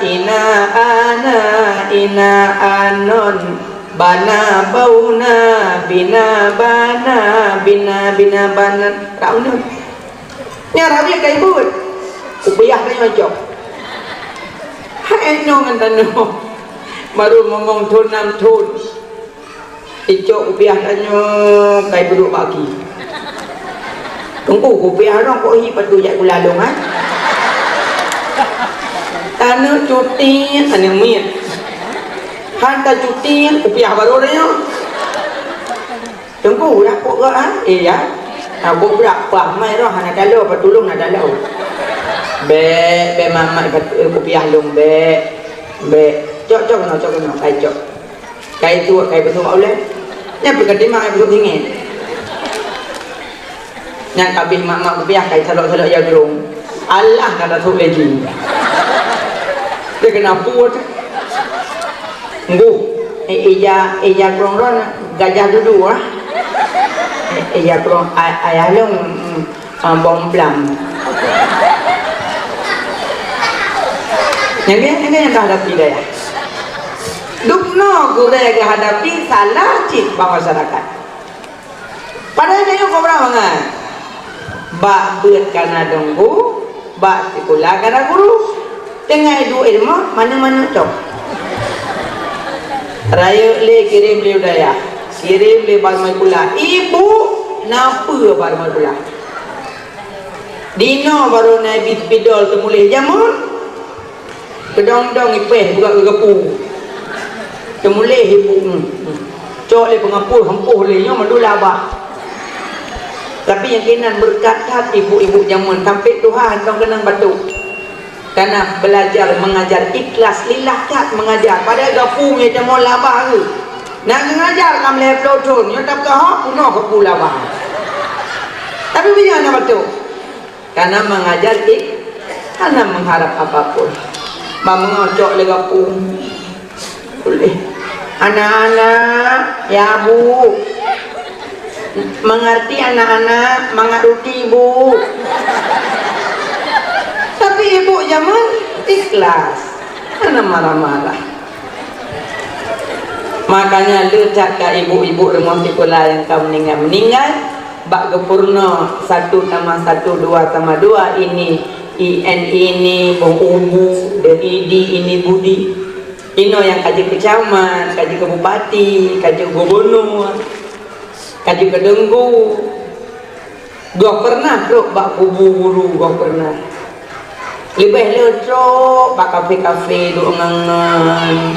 ina ana ina anon bana bauna bina bana bina bana raunan ni rabi kai but upayah kai macam hai nong antano baru ngomong thun nam thun icok upayah tanyo kai duduk pagi tunggu kopi orang kok hidup tu jak kulalung ah. Tanah cuti ane mit. Hantar cuti kopi baru dia. Tunggu dah kok ah. Ya. Aku berapa mai roh anak dalau patulung nak dalau. Be mama kopi long be. Cok no kai cok. Kai tu kai betul boleh. Nya berkati mak betul tinggi. Yang kabih mak biar kai salok ya gerung Allah kata tu lagi dia kena puat nggu eja krong ron gajah dulu ah eja krong ayah long bom blam yang dah hadapi dia dukno gure ke hadapi salah cip masyarakat padahal dia kau berapa kan bak beut kana donggu bak sekolah kana guru tengah du ilmu mana-mana cok raya le kirim le udaya kirim le barmai pula ibu napa barmai pula dino baru naik bidol temulih jamun kedong-dong ipeh buka kegepu temulih ibu cok le pengapul hempuh le nyo mandu labah. Tapi yang kinan berkat ibu-ibu jamun sampai Tuhan kau kenang batu karena belajar mengajar ikhlas lillah kat mengajar pada gapu punya jamu labah tu nak mengajar kam le plotun yo tak kah puno ke labah tapi bila nak batu karena mengajar karena mengharap apapun mengocok le gapu boleh anak-anak ya bu mengerti anak-anak mengerti ibu tapi ibu zaman ikhlas karena marah-marah makanya lecak ke ibu-ibu rumah sekolah yang kau meninggal bak gepurno 1 tambah 1 2 tambah 2 ini IN ini ubu DID ini budi ino yang kaji kecamat kaji ke bupati kaji gubernur kaji kedenggu gua pernah bro bak kubu guru gua pernah lebih ledro pak kafe-kafe duk ngangan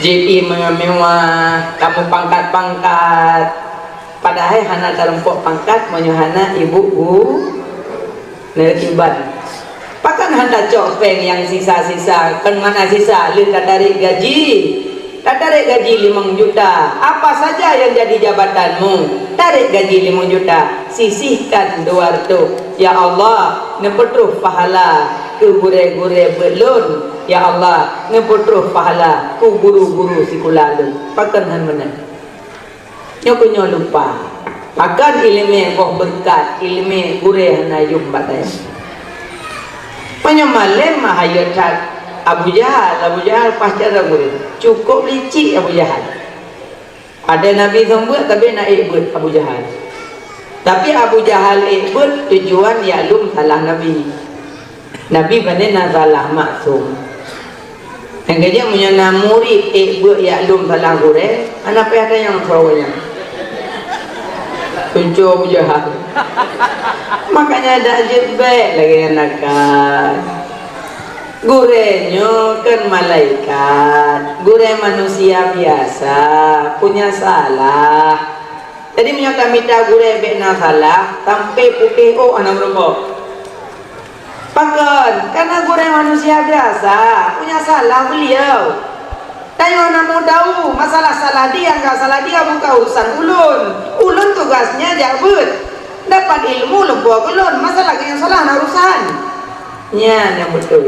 JP mewah kamu pangkat-pangkat padahal hana tarempok pangkat menyuhana ibu nertiban pakan handa copeng yang sisa-sisa kan mana sisa lu tak tarik gaji 5 juta apa saja yang jadi jabatanmu tarik gaji 5 juta sisihkan 200 ya Allah nepetruh pahala ke gure-gure belun ya Allah nepetruh pahala ku guru-guru sikulalun pakan han mana nyokunyo lupa pakan ilmu koh berkat ilmu gure hanayum batai penyamalem mahayat Abu Jahal pasca gure cukup licik Abu Jahal ada Nabi sambut tapi nak ikut Abu Jahal tapi Abu Jahal ikut tujuan yaklum salah Nabi banding nak salah maksum yang kerja punya murid ikut yaklum salah gure anak ada yang sarawanya tunjuk Abu Jahal makanya ada jebek lagi nakal gurenyo kan malaikat gure manusia biasa punya salah jadi punya kami tak gure bekna salah sampai putih anak berapa pakan karena gure manusia biasa punya salah beliau tayo na mau tahu masalah salah dia enggak salah dia bukan urusan ulun tugasnya jabut dapat ilmu lebih ulun masalah yang salah na urusan nya yang betul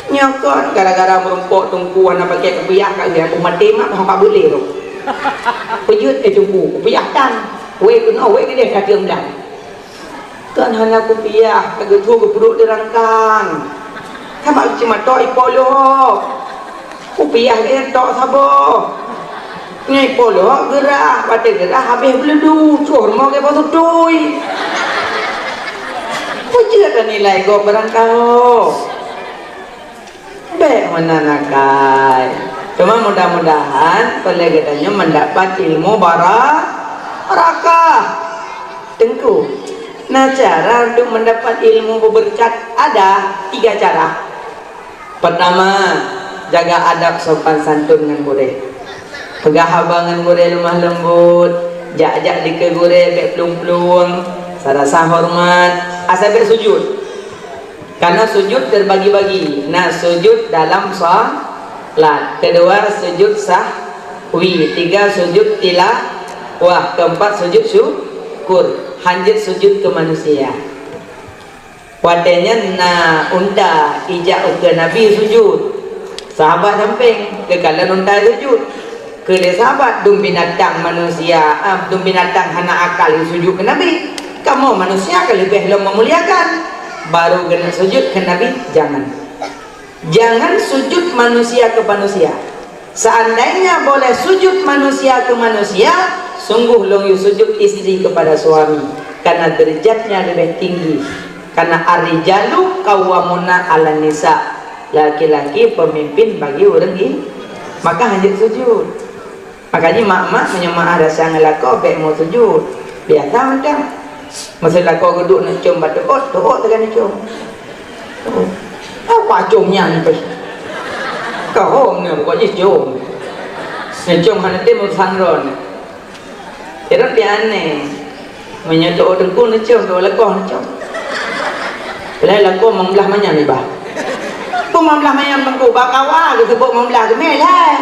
nyokot gara-gara merumpok tungkuan nak pakai kepiah kat dia aku mati mak apa boleh tu pejut tungku kepiah kan we kena we dia kata undang kan hanya kepiah kagak tu ke perut dirangkang sama cuma tok ipolo kepiah dia tok sabo ni ipolo gerah pate gerah habis beledu cur mau ke pasut tui pejut nilai go berangkau baik mana nakai cuma mudah-mudahan koleganya mendapat ilmu barakah tengku nah cara untuk mendapat ilmu berkat ada 3 cara pertama jaga adab sopan santun dengan gure pegah habangan gure lemah lembut jak-jak di ke gure bek pelung-pelung sarasa hormat asal bek sujud karena sujud terbagi-bagi nah sujud dalam salat kedua sujud sahwi 3 sujud tilawah keempat sujud syukur hanjit sujud ke manusia wadanya na unta ijak ke Nabi sujud sahabat samping kekalan unta sujud ke dia sahabat dum binatang manusia dum binatang hana akal sujud ke Nabi kamu manusia kalau lebih memuliakan baru kena sujud ke Nabi jangan sujud manusia ke manusia seandainya boleh sujud manusia ke manusia sungguh long sujud istri kepada suami karena derajatnya lebih tinggi karena ar-rijalu qawwamuna 'alan nisa laki-laki pemimpin bagi orang ini maka hanjit sujud makanya mak-mak menyemah rasa ngelako baik mau sujud biasa macam masalah kau duduk nak cium batu teruk tekan nak cium apa ciumnya ni pes kau ni bukan je cium nak cium hanya temu sandron kira piane menyentuh dengkul nak cium dua lekoh nak cium belai lekoh membelah mana ni bah pun membelah mana bengku bakawa dia sebut membelah ke melah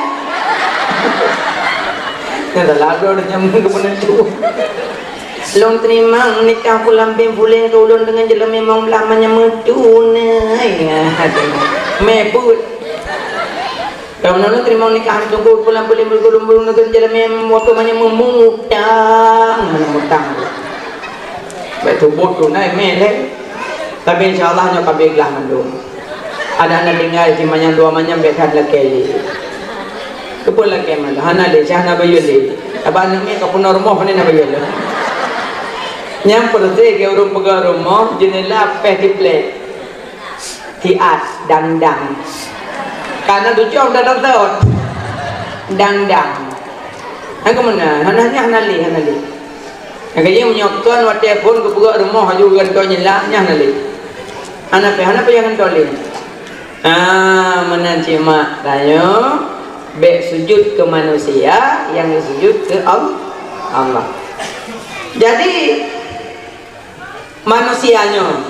kan dah lagu dah nyambung ke penentu long terima nikah pulang pulang ke ulun dengan jelas memang lamanya medunai meput kalau nak terima nikah tunggu pulang pulang dengan jelas memang waktu banyak memutang betul bodoh naik melek tapi insyaallah nyok kabeglah mandung ada anak tinggal cimanya dua manya bekat lagi kepul lagi mana hana le jana bayu le abang ni kau normal ni na bayu le yang pertama ke orang pegang rumah jendela peh di plate tiat dang karena tujuan dah datang dang aku mana hananya hanali agaknya menyokkan waktu telefon ke pegang rumah juga kau nyelaknya hanali Hanape yang tolin. Menanci mak tayo be sujud ke manusia yang sujud ke Allah. Jadi manusianya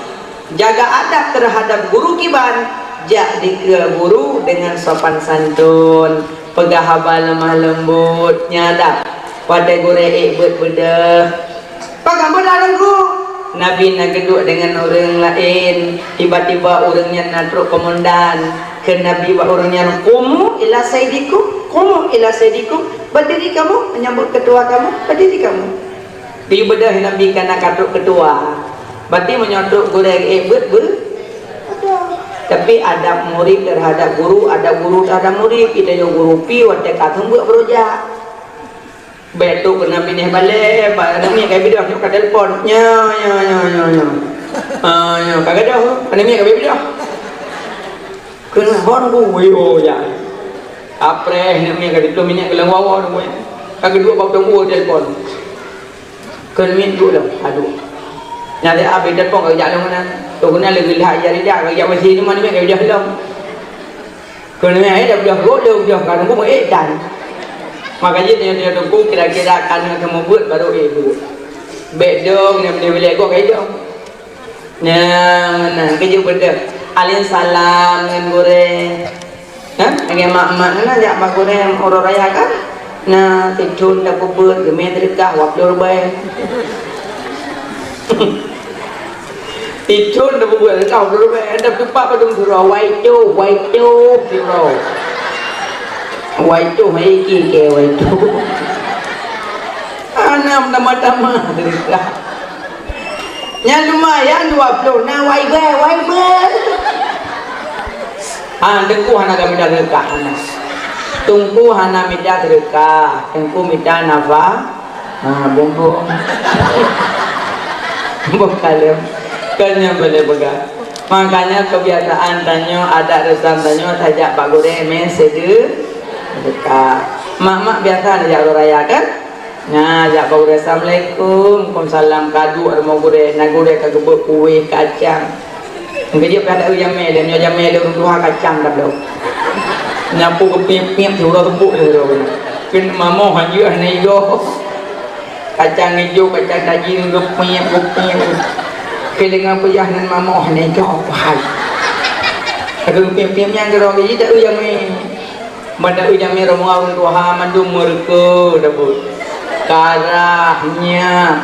jaga adab terhadap guru kiban, jadi ke guru dengan sopan santun, pegahaba lemah lembut, nyadap pada gore buat bedah pagambar larangku. Nabi nak geduk dengan orang lain, tiba-tiba orangnya natruk komandan ke Nabi, orangnya kumu ila sayyidikum, berdiri kamu menyambut ketua kamu, berdiri kamu. Di bedah Nabi kena katruk ketua, berarti menyotok goreng tapi adab murid terhadap guru, ada guru terhadap murid. Kita yo guru pi wate katung buat beroja betul ke Nabi ni balik pak Nabi kayak video ke telefon ya kagak dah Nabi kayak video kena hon gue ya apre Nabi kayak itu minyak kelang wawa gue kagak dua bab tunggu telefon kena minyak dulu lah aduh nyari abi telefon kagak jalan mana tu kena lagi lihat jadi dia kagak masih ni mana kayak video belum kena dah dah dah kan gue mau dan makanya dia tunggu kira-kira akan kamu buat baru ibu bedong yang boleh kok kayak dong nah kerja benda alin salam dengan goreng dengan mak-mak nak mak goreng orang raya kan nah tidur dah kubur gemen terikah waktu baik tidur dah kubur kau dulu baik ada tempat pada surau waitu surau waitu maiki ke waitu anam nama-nama derikah nya lumayan 20 na waibe dengku hana kami dah derikah tungku hana mida derikah tengku mida nafa bumbu bukalem kanya boleh begal makanya kebiasaan tanyo ada resam tanyo tajak pak goreng men sede dekat mak biasa ajak raya kan nah ajak bau assalamualaikum salam kadu ada mau gore nak gore kagak kuih kacang ngejep ada yang mele nyonya mele untuk kacang dah lo nyapu kepip-pip suruh tembuk dia kan mamo haju ane yo kacang hijau kacang daging gepip keling apa yang nan mamo ane yo hai ada kepip-pip yang gerong jadi tak yang Mada ujami romaun tuha mandu merke dabut karahnya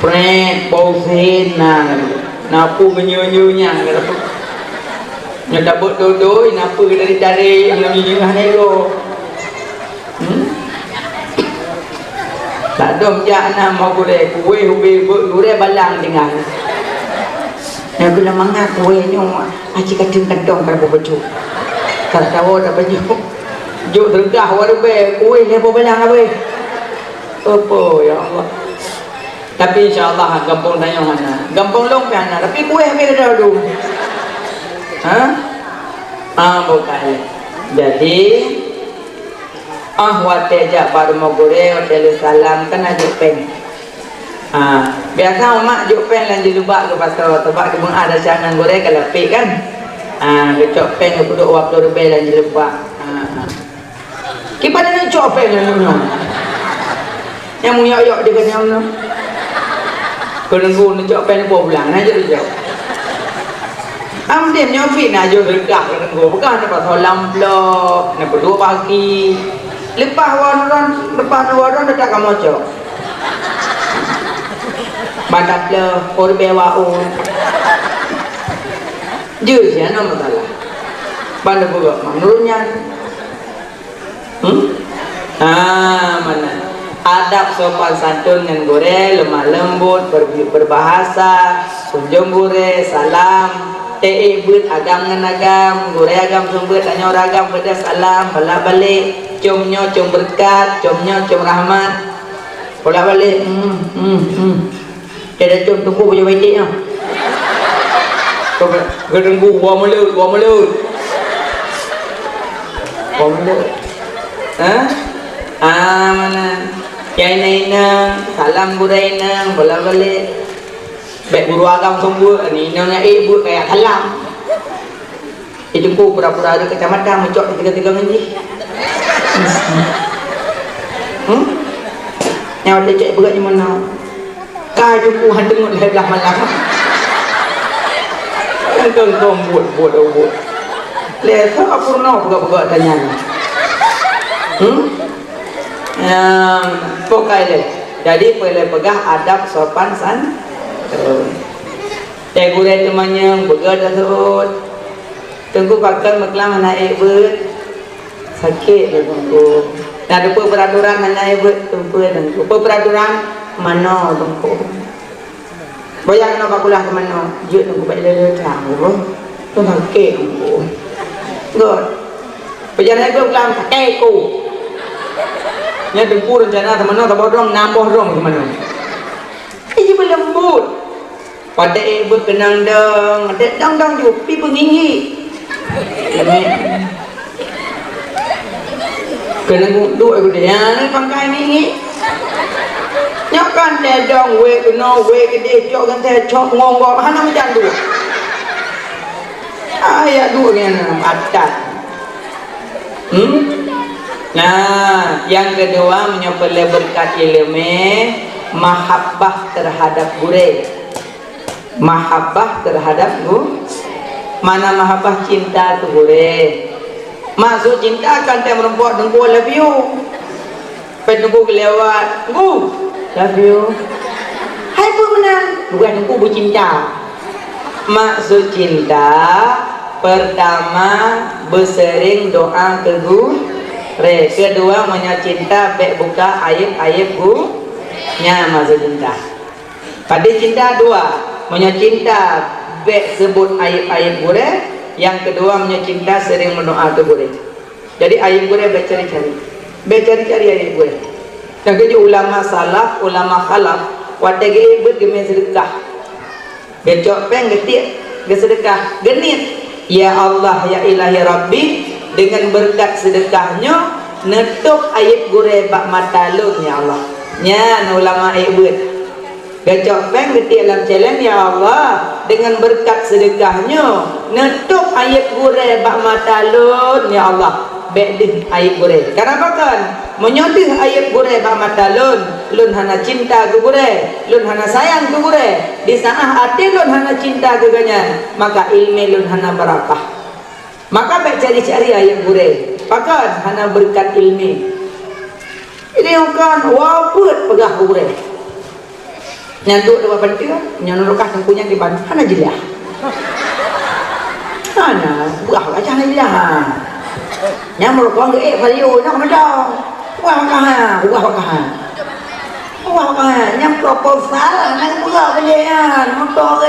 pret bausin napu genyu-nyunya dabut nyadabut dodoi napu dari nyunyuh nego tak dom jana mau gure kue ubi gure balang dengan na gula manga kue nyo aci kadung kadong kalau baju kalau tahu dah baju juk tergah waduh be kuih lepo banyak be apa ya Allah tapi insyaallah gampang tanya mana gampang long piana tapi kuih be dah dulu bukan jadi wate jak baru mau gore hotel salam kan ajuk pen biasa mak juk pen lanjut lubak ke pasal tebak kebun ada jangan gore kalau pi kan lecok pen ke duduk waktu rebe lanjut lubak kipada nak copeng yang muyak-yak dia kan yang kenenggu nak copeng apa bulan aja dia dia nyopin aja dekat kenenggu bukan dapat solam blok nak berdua pagi lepas waran dekat kamu cok badak le orbe waun je sia nama salah bandar buka menurutnya mana adab sopan santun dengan gore lemah lembut berbahasa kunjung gore salam but agam dengan agam gore agam sumbut tanya orang agam beda salam bala balik ciumnya cium berkat ciumnya cium rahmat bala balik dia cium tunggu punya waitiknya gedenggu wa mulut mana kiai naina salam burai nang bola balik Baik guru agam semua ni nanya buat kayak halam. Itu ku pura-pura ada kecamatan mencok tiga-tiga ngaji. Yang ada cek berat di mana? Kau itu ku handengut lelah malam. Kau buat. Lepas apa nak buka tanya ni? Pokai le. Jadi boleh pegang adab sopan san. Tegurai temannya begadang terus. Tunggu pakai maklam anak ibu sakit le tunggu. Nah depa peraturan anak ibu tunggu tunggu. Peraturan mana tunggu. Bayang nak bakulah ke mana? Jut tunggu balik le tahu. Tu sakit tunggu. God. Perjalanan ibu maklam sakit ku. Nya tunggu rencana teman tak bodong nambah rong ke mana. Ini berlembut. Pada ibu kenang dong, ada dong jupi penginggi. Kena duduk aku dia ni pangkai ni. Nyakan dia dong we kena we ke dia cok kan dia cok ngonggo hana macam tu. Ayat dua ni adat. Nah, yang kedua menyempelai berkat ilmu, mahabbah terhadap guru. Mahabbah terhadap guru. Mana mahabbah cinta tu guru. Maksud cinta kan dia merempuat dengku love you. Penunggu kelewat, love you. Hai pun benar, bukan dengku bercinta. Maksud cinta pertama bersering doa ke guru. Kedua menyacinta baik buka aib-aib nya maksud cinta. Pada cinta dua, menyacinta baik sebut aib-aib gure. Yang kedua menyacinta sering mendoa ke gure. Jadi aib gure baik cari-cari aib gure. Dan keju ulama salaf, ulama khalaf, watagi bergeme sedekah. Becok peng getik, gesedekah, genit. Ya Allah, ya Ilahi Rabbi, dengan berkat sedekahnya netuk aib gure bak mata lun ya Allah. Nya ulama ibut. Gacok peng getik dalam challenge ya Allah, dengan berkat sedekahnya netuk aib gure bak mata lun ya Allah. Bedih aib gure. Kenapa kan? Menyodih aib gure bak mata lun hana cinta ke gure, lun hana sayang ke gure. Di sana hati lun hana cinta ke ganyan, maka ilmu lun hana berapa. Maka baik cari-cari ayat gure. Pakat hana berkat ilmi. Ini kan waput pegah gure. Nyanduk dewa penting, nyandukah tengkunya di ban. Hana jelah. Hana buah aja hana jelah. Nyamul kau ke value nak macam. Buah kah. Nyam proposal nak buah belian motor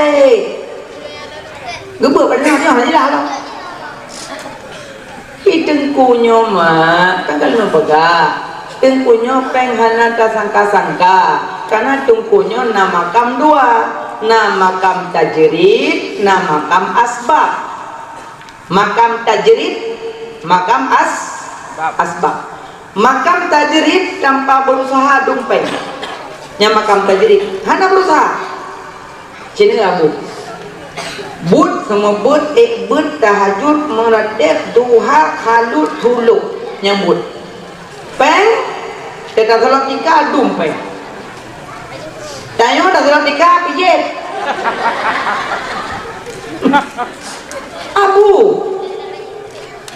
Gebur pada hana jelah lah. Tengkunya mah kan kalau pegang tengkunya penghana sangka-sangka karena tengkunya nama makam dua, nama makam tajrid, nama makam asbab. Makam tajrid, makam asbab. Makam tajrid tanpa berusaha dumpeng. Yang makam tajrid hana berusaha. Cina abu. But semua but tahajud meradif duha khalut huluk nyambut peng kita salat tika adum peng tayo dah salat tika pijet abu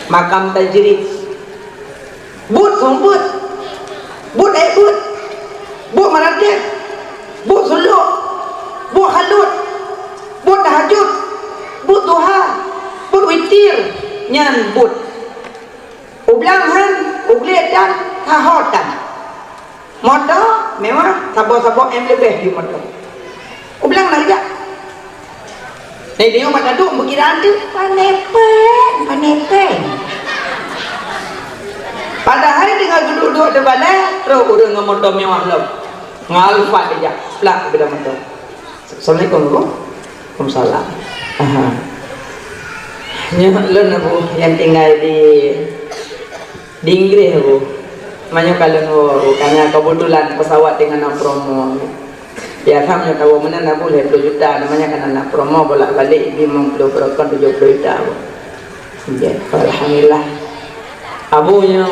makam tajrid but sombut but meradif but suluk but khalut but tahajud but duha, but witir, nyan but. Ublangan, ubledan, tahotan. Motor, memang sabo-sabo em lebih di motor. Ublang lagi. Nih dia pada duk berkira tu panepen. Padahal dengan duduk di balai, terus urang dengan motor mewah lom. Ngalfat dia, plak beda motor. Assalamualaikum. Waalaikumsalam. Lun bu yang tinggal di Inggris bu, makanya kalau bu karena kebetulan pesawat dengan promo Ya kami tahu mana nak boleh 10 juta namanya kan anak promo bolak balik 50 berokon 70 juta. Ya, alhamdulillah. Abunya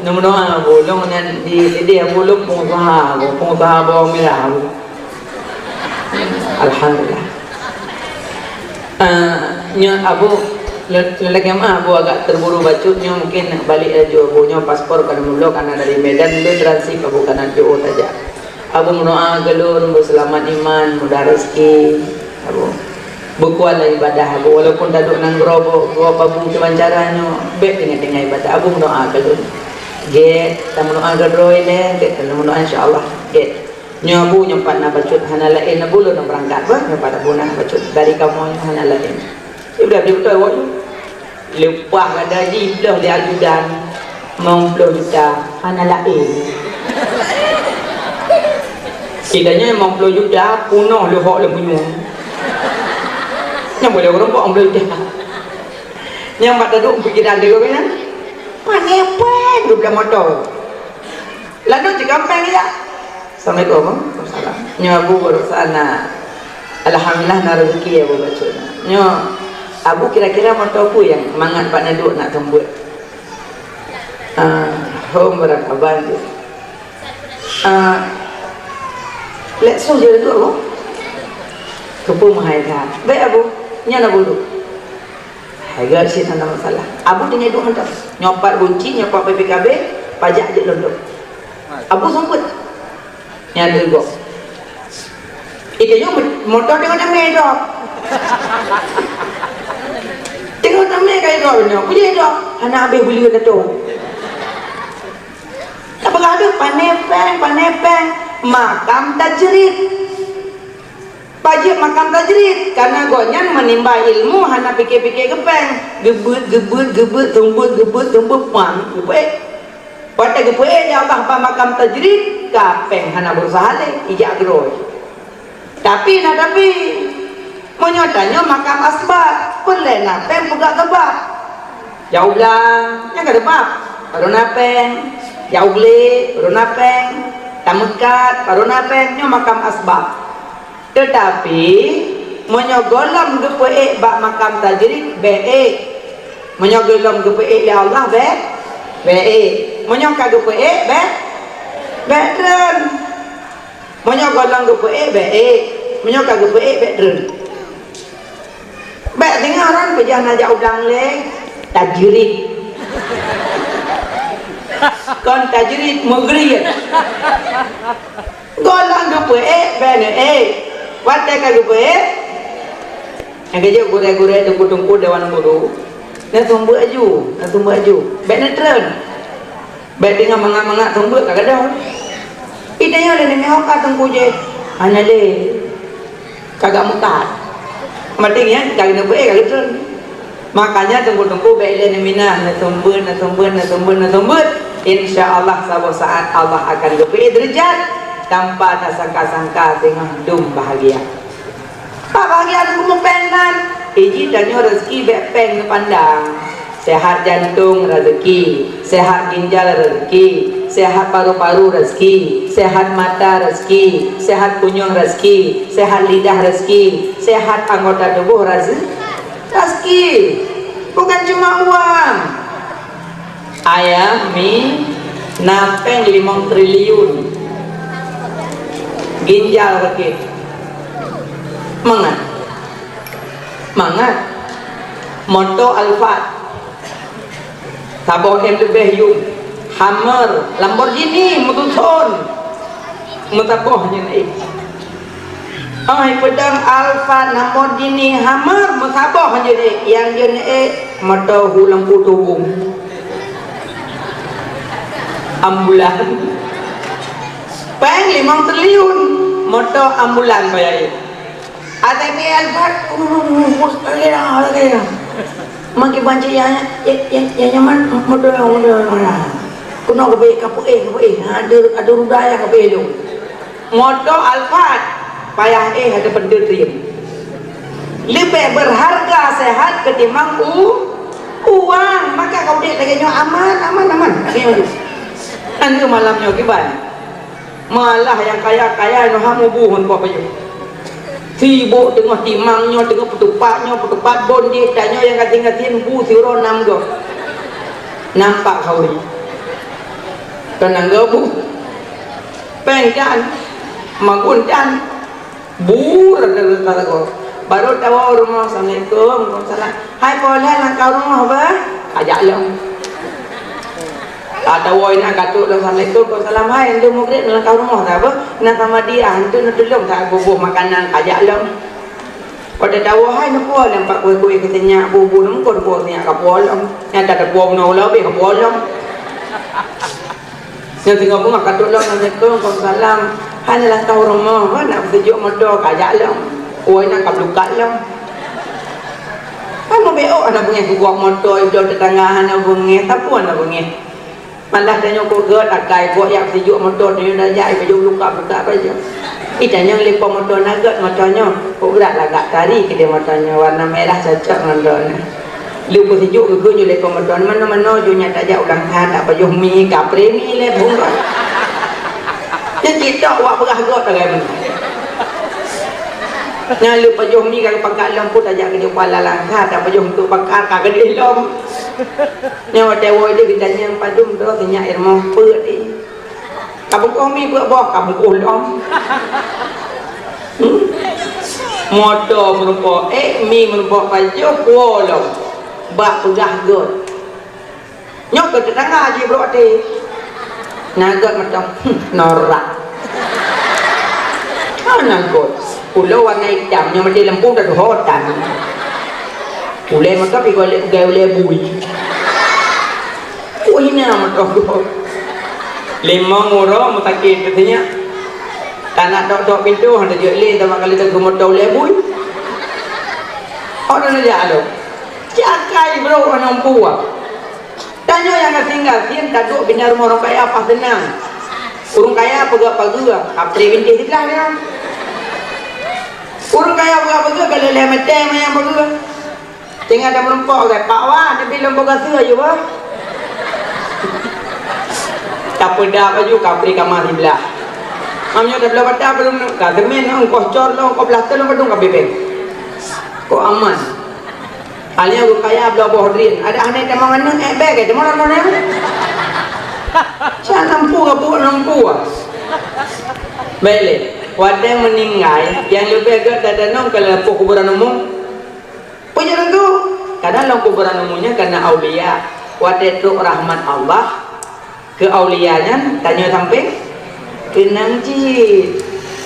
nama abu long nan di dia abu long pengusaha bawang merah abu. Alhamdulillah. Nya abu lelaki abu agak terburu bacutnya mungkin balik aja abunya paspor kan mulu karena dari Medan itu transit abu kanan JO saja. Abu mendoa gelun berselamat iman mudah rezeki abu berkuala ibadah abu walaupun duduk nang gerobok gua babu cuman caranya baik dengan ibadah abu mendoa gelun get kita mendoa gedro ini kita mendoa insyaallah get nyabu nyempat nak bacut hana lain na bulu nak berangkat bah nyempat abu nak bacut dari kamu hana lain sudah dia betul awak lupa ada di belah dia ajudan mau 10 juta hana lain. Tidaknya 50 juta punah le hok le punya. Yang boleh orang buat 50 juta. Yang pada duduk fikiran dia kan. Mana pen duduk motor. Lalu cakap pen dia. Assalamualaikum. Waalaikumsalam. Nya abu baru sana. Alhamdulillah na rezeki abu baca. Nya abu kira-kira motor aku yang mangat pak naduk nak tembut. Home berapa bantu. Let's so je tu apa? Kepu mahai kan. Baik abu, nyala bulu. Harga sih tak ada masalah. Abu tinggal duduk mentah. Nyopat kunci, nyopat PPKB, pajak je londok. Abu semput. Nyala juga. Itu motor tengok namai dok. Tengok namai kaya dok ni. Punya dok. Anak habis beli kata tu. Tak bergaduh panepeng. Makam tajrid pajak makam tajrid karena gonyan menimba ilmu hana pikir-pikir gepeng gebut tumbut pang gebut pada gebut dia apa makam tajrid kapeng hana berusaha le ijak groy tapi menyatanya makam asbab boleh napeng pegak kebab jauh belang yang ada bab baru napeng jauh beli baru napeng tamukat baru napengnya makam asbab tetapi menyogolam gepe bak makam tajrid be menyogolam gepe ya Allah be menyoka gepe be bedren menyogolam gepe be menyoka gepe bedren be tengah orang pejah najak udang le tajrid kon tajrid mughriyat golang gepe bene wate ka gepe yang kerja gure-gure tungku-tungku dewan guru na tumbu aju bene tren be dengan mangak-mangak tumbu kadang idenya le ne hok tungku je hanya le kagak mukat mating ya kagak nepe kagak tren makanya tunggu-tunggu bailen minah na tumbun insyaallah satu saat Allah akan gepe derajat tanpa tak sangka-sangka dengan dum bahagia. Pak bahagia aku mempenan iji danyo rezeki bepeng pandang sehat jantung rezeki sehat ginjal rezeki sehat paru-paru rezeki sehat mata rezeki sehat kunjung rezeki sehat lidah rezeki sehat anggota tubuh rezeki bukan cuma uang ayam mie napeng 5 triliun ginjal rezeki mangat moto Alphard Sabon MTB Yum Hammer Lamborghini Mutuson mutabohnya naik ay pedang Alphard Lamborghini Hammer mutaboh jadi yang jenis moto hulang putubung ambulan peng 5 triliun moto ambulan bayar ada ni Alphard makin banci yang nyaman moto kuna ko be kapo ada rudaya ka be dong moto Alphard payah ada pendil trium lebih berharga sehat ketimbang uang maka kau dia tegaknya aman nanti malamnya gimana Malah yang kaya-kaya no hamu buhun apa je. Sibuk tengah timangnya, tengah petupat bondi tanya yang kating-kating bu siro nam go. Nampak kau ni. Kenang go bu. Pengkan magundan bur ada go. Baru tahu rumah Assalamualaikum, Waalaikumsalam. Hai boleh langkau rumah apa? Ajak long. Ada woi nak katuk Assalamualaikum, Waalaikumsalam. Hai hentu mukrid langkau rumah tak apa? Nak sama dia hentu nak tolong tak bubuh makanan ajak long. Pada tahu hai nak puas nampak kuih-kuih katanya bubuh nak puas ni ak puas long. Yang tak ada puas no lebih ak puas long. Yang tengok pun katuk long Assalamualaikum, Waalaikumsalam. Hai nak langkau rumah, nak sejuk motor ajak long. Oi nak kablukat lah. Kan mau beok anak bunyi buat motor itu tetangga anak bunyi tak pun anak bunyi. Malah tanya kau gerd akai buat yang sejuk motor dia dah jai baju luka aja. Itanya lepas motor nagat motornya kau gerak lagak tari ke dia motornya warna merah cocok motornya. Lupa sejuk ke gua lepas motor mana-mana junya tak jauh ulang tak baju mi kapre mi le bunga. Dia tidak buat berah gerd lagi. Nah lu pajuh mi kalau pakai lom pun ajak ke dia pala langkah tak pajuh untuk pakai ke dia lom. Nyawa dewa dia ditanya padum tu tanya air mau pet ni. Kamu kau mi buat boh kamu lom. Motor merupa mi merupa pajuh lom. Bak pegah god. Nyok ke tetangga je bro ade. Nagot macam norak. Mana god? Pulau warna hitam yang macam lembu dan hutan. Pulau maka pergi golek gaya bui. Oh ini nama tu. 5 orang mutakir katanya. Tanah dok pintu hendak jual le tambah kali tu motor le bui. Orang dia ada. Cakai bro orang puak. Tanya yang tinggal kian tak duk bina rumah orang kaya apa senang. Orang kaya pegak-pegak. Apri binti sebelah dia. Orang kaya berapa-apa kalau leh metem yang berapa. Tengah ada merempok ke Pak Wah dia bilang boga sia je bah. Tak pedak baju kapri kamar sebelah. Amnya dah belah batak belum ka demen kau cor lo kau belah telung bedung ka bebek. Kau aman. Alia orang kaya belah bohdrin. Ada aneh temang anu beg ke temang mana? Siapa nampu ke buat nampu ah. Bele. Wadah meninggal yang lebih agak tak nong kalau kuburan umum. Punya tu karena long kuburan umumnya karena aulia. Wadah tu rahmat Allah ke aulianya tanya sampai kenang jid.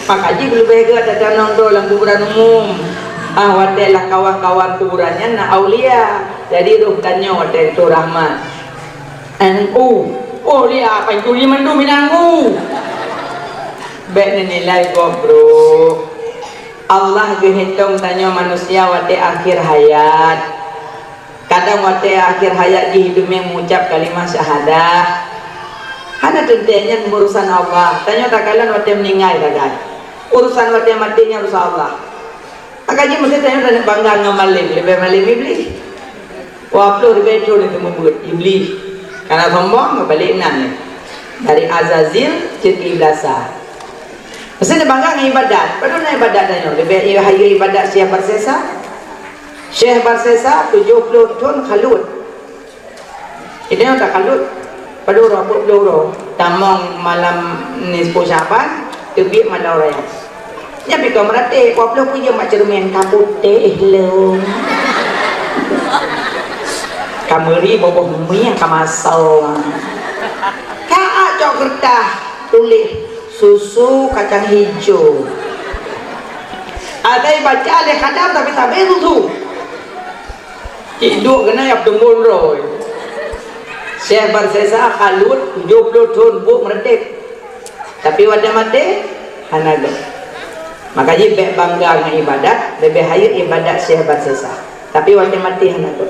Maka jid lebih agak tak nong tu long kuburan umum. Wadah lah kawan-kawan kuburannya na aulia. Jadi ruh tanya wadah tu rahmat. Oh dia apa itu dia mendu minangku. Baik nilai gua bro. Allah kehitung tanya manusia wate akhir hayat. Kadang wate akhir hayat di hidupnya mengucap kalimat syahadah. Hana tentunya urusan Allah. Tanya tak kalian wate meninggal tak? Urusan wate matinya urusan Allah. Akaji mesti tanya dan bangga ngamalim lebih malim iblis. Waplo lebih tu itu membuat iblis. Karena sombong balik nan dari Azazil jadi iblasa. Mesti dia bangga dengan ibadat. Padahal nak ibadat tanya. Lebih hayu ibadat Syekh Barsesa. Syekh Barsesa 70 tahun kalut. Ini yang tak kalut. Padahal rambut peluru. Tamang malam nisfu Syaban. Terbit malam raya. Nya pergi merate. Waplo punya mak cermin kaputeh lo. Kameri boboh mumi yang kamasau. Kaa cok kertas tulis. Susu kacang hijau. Ada yang baca alih kadam tapi tak betul susu. Hidup kena yang tembun roy. Syekh Barsesa kalut 70 tahun buk meredek. Tapi wadah mati hanaga. Maka jadi bangga dengan ibadat lebih hayat ibadat Syekh Barsesa. Tapi wadah mati hanaga.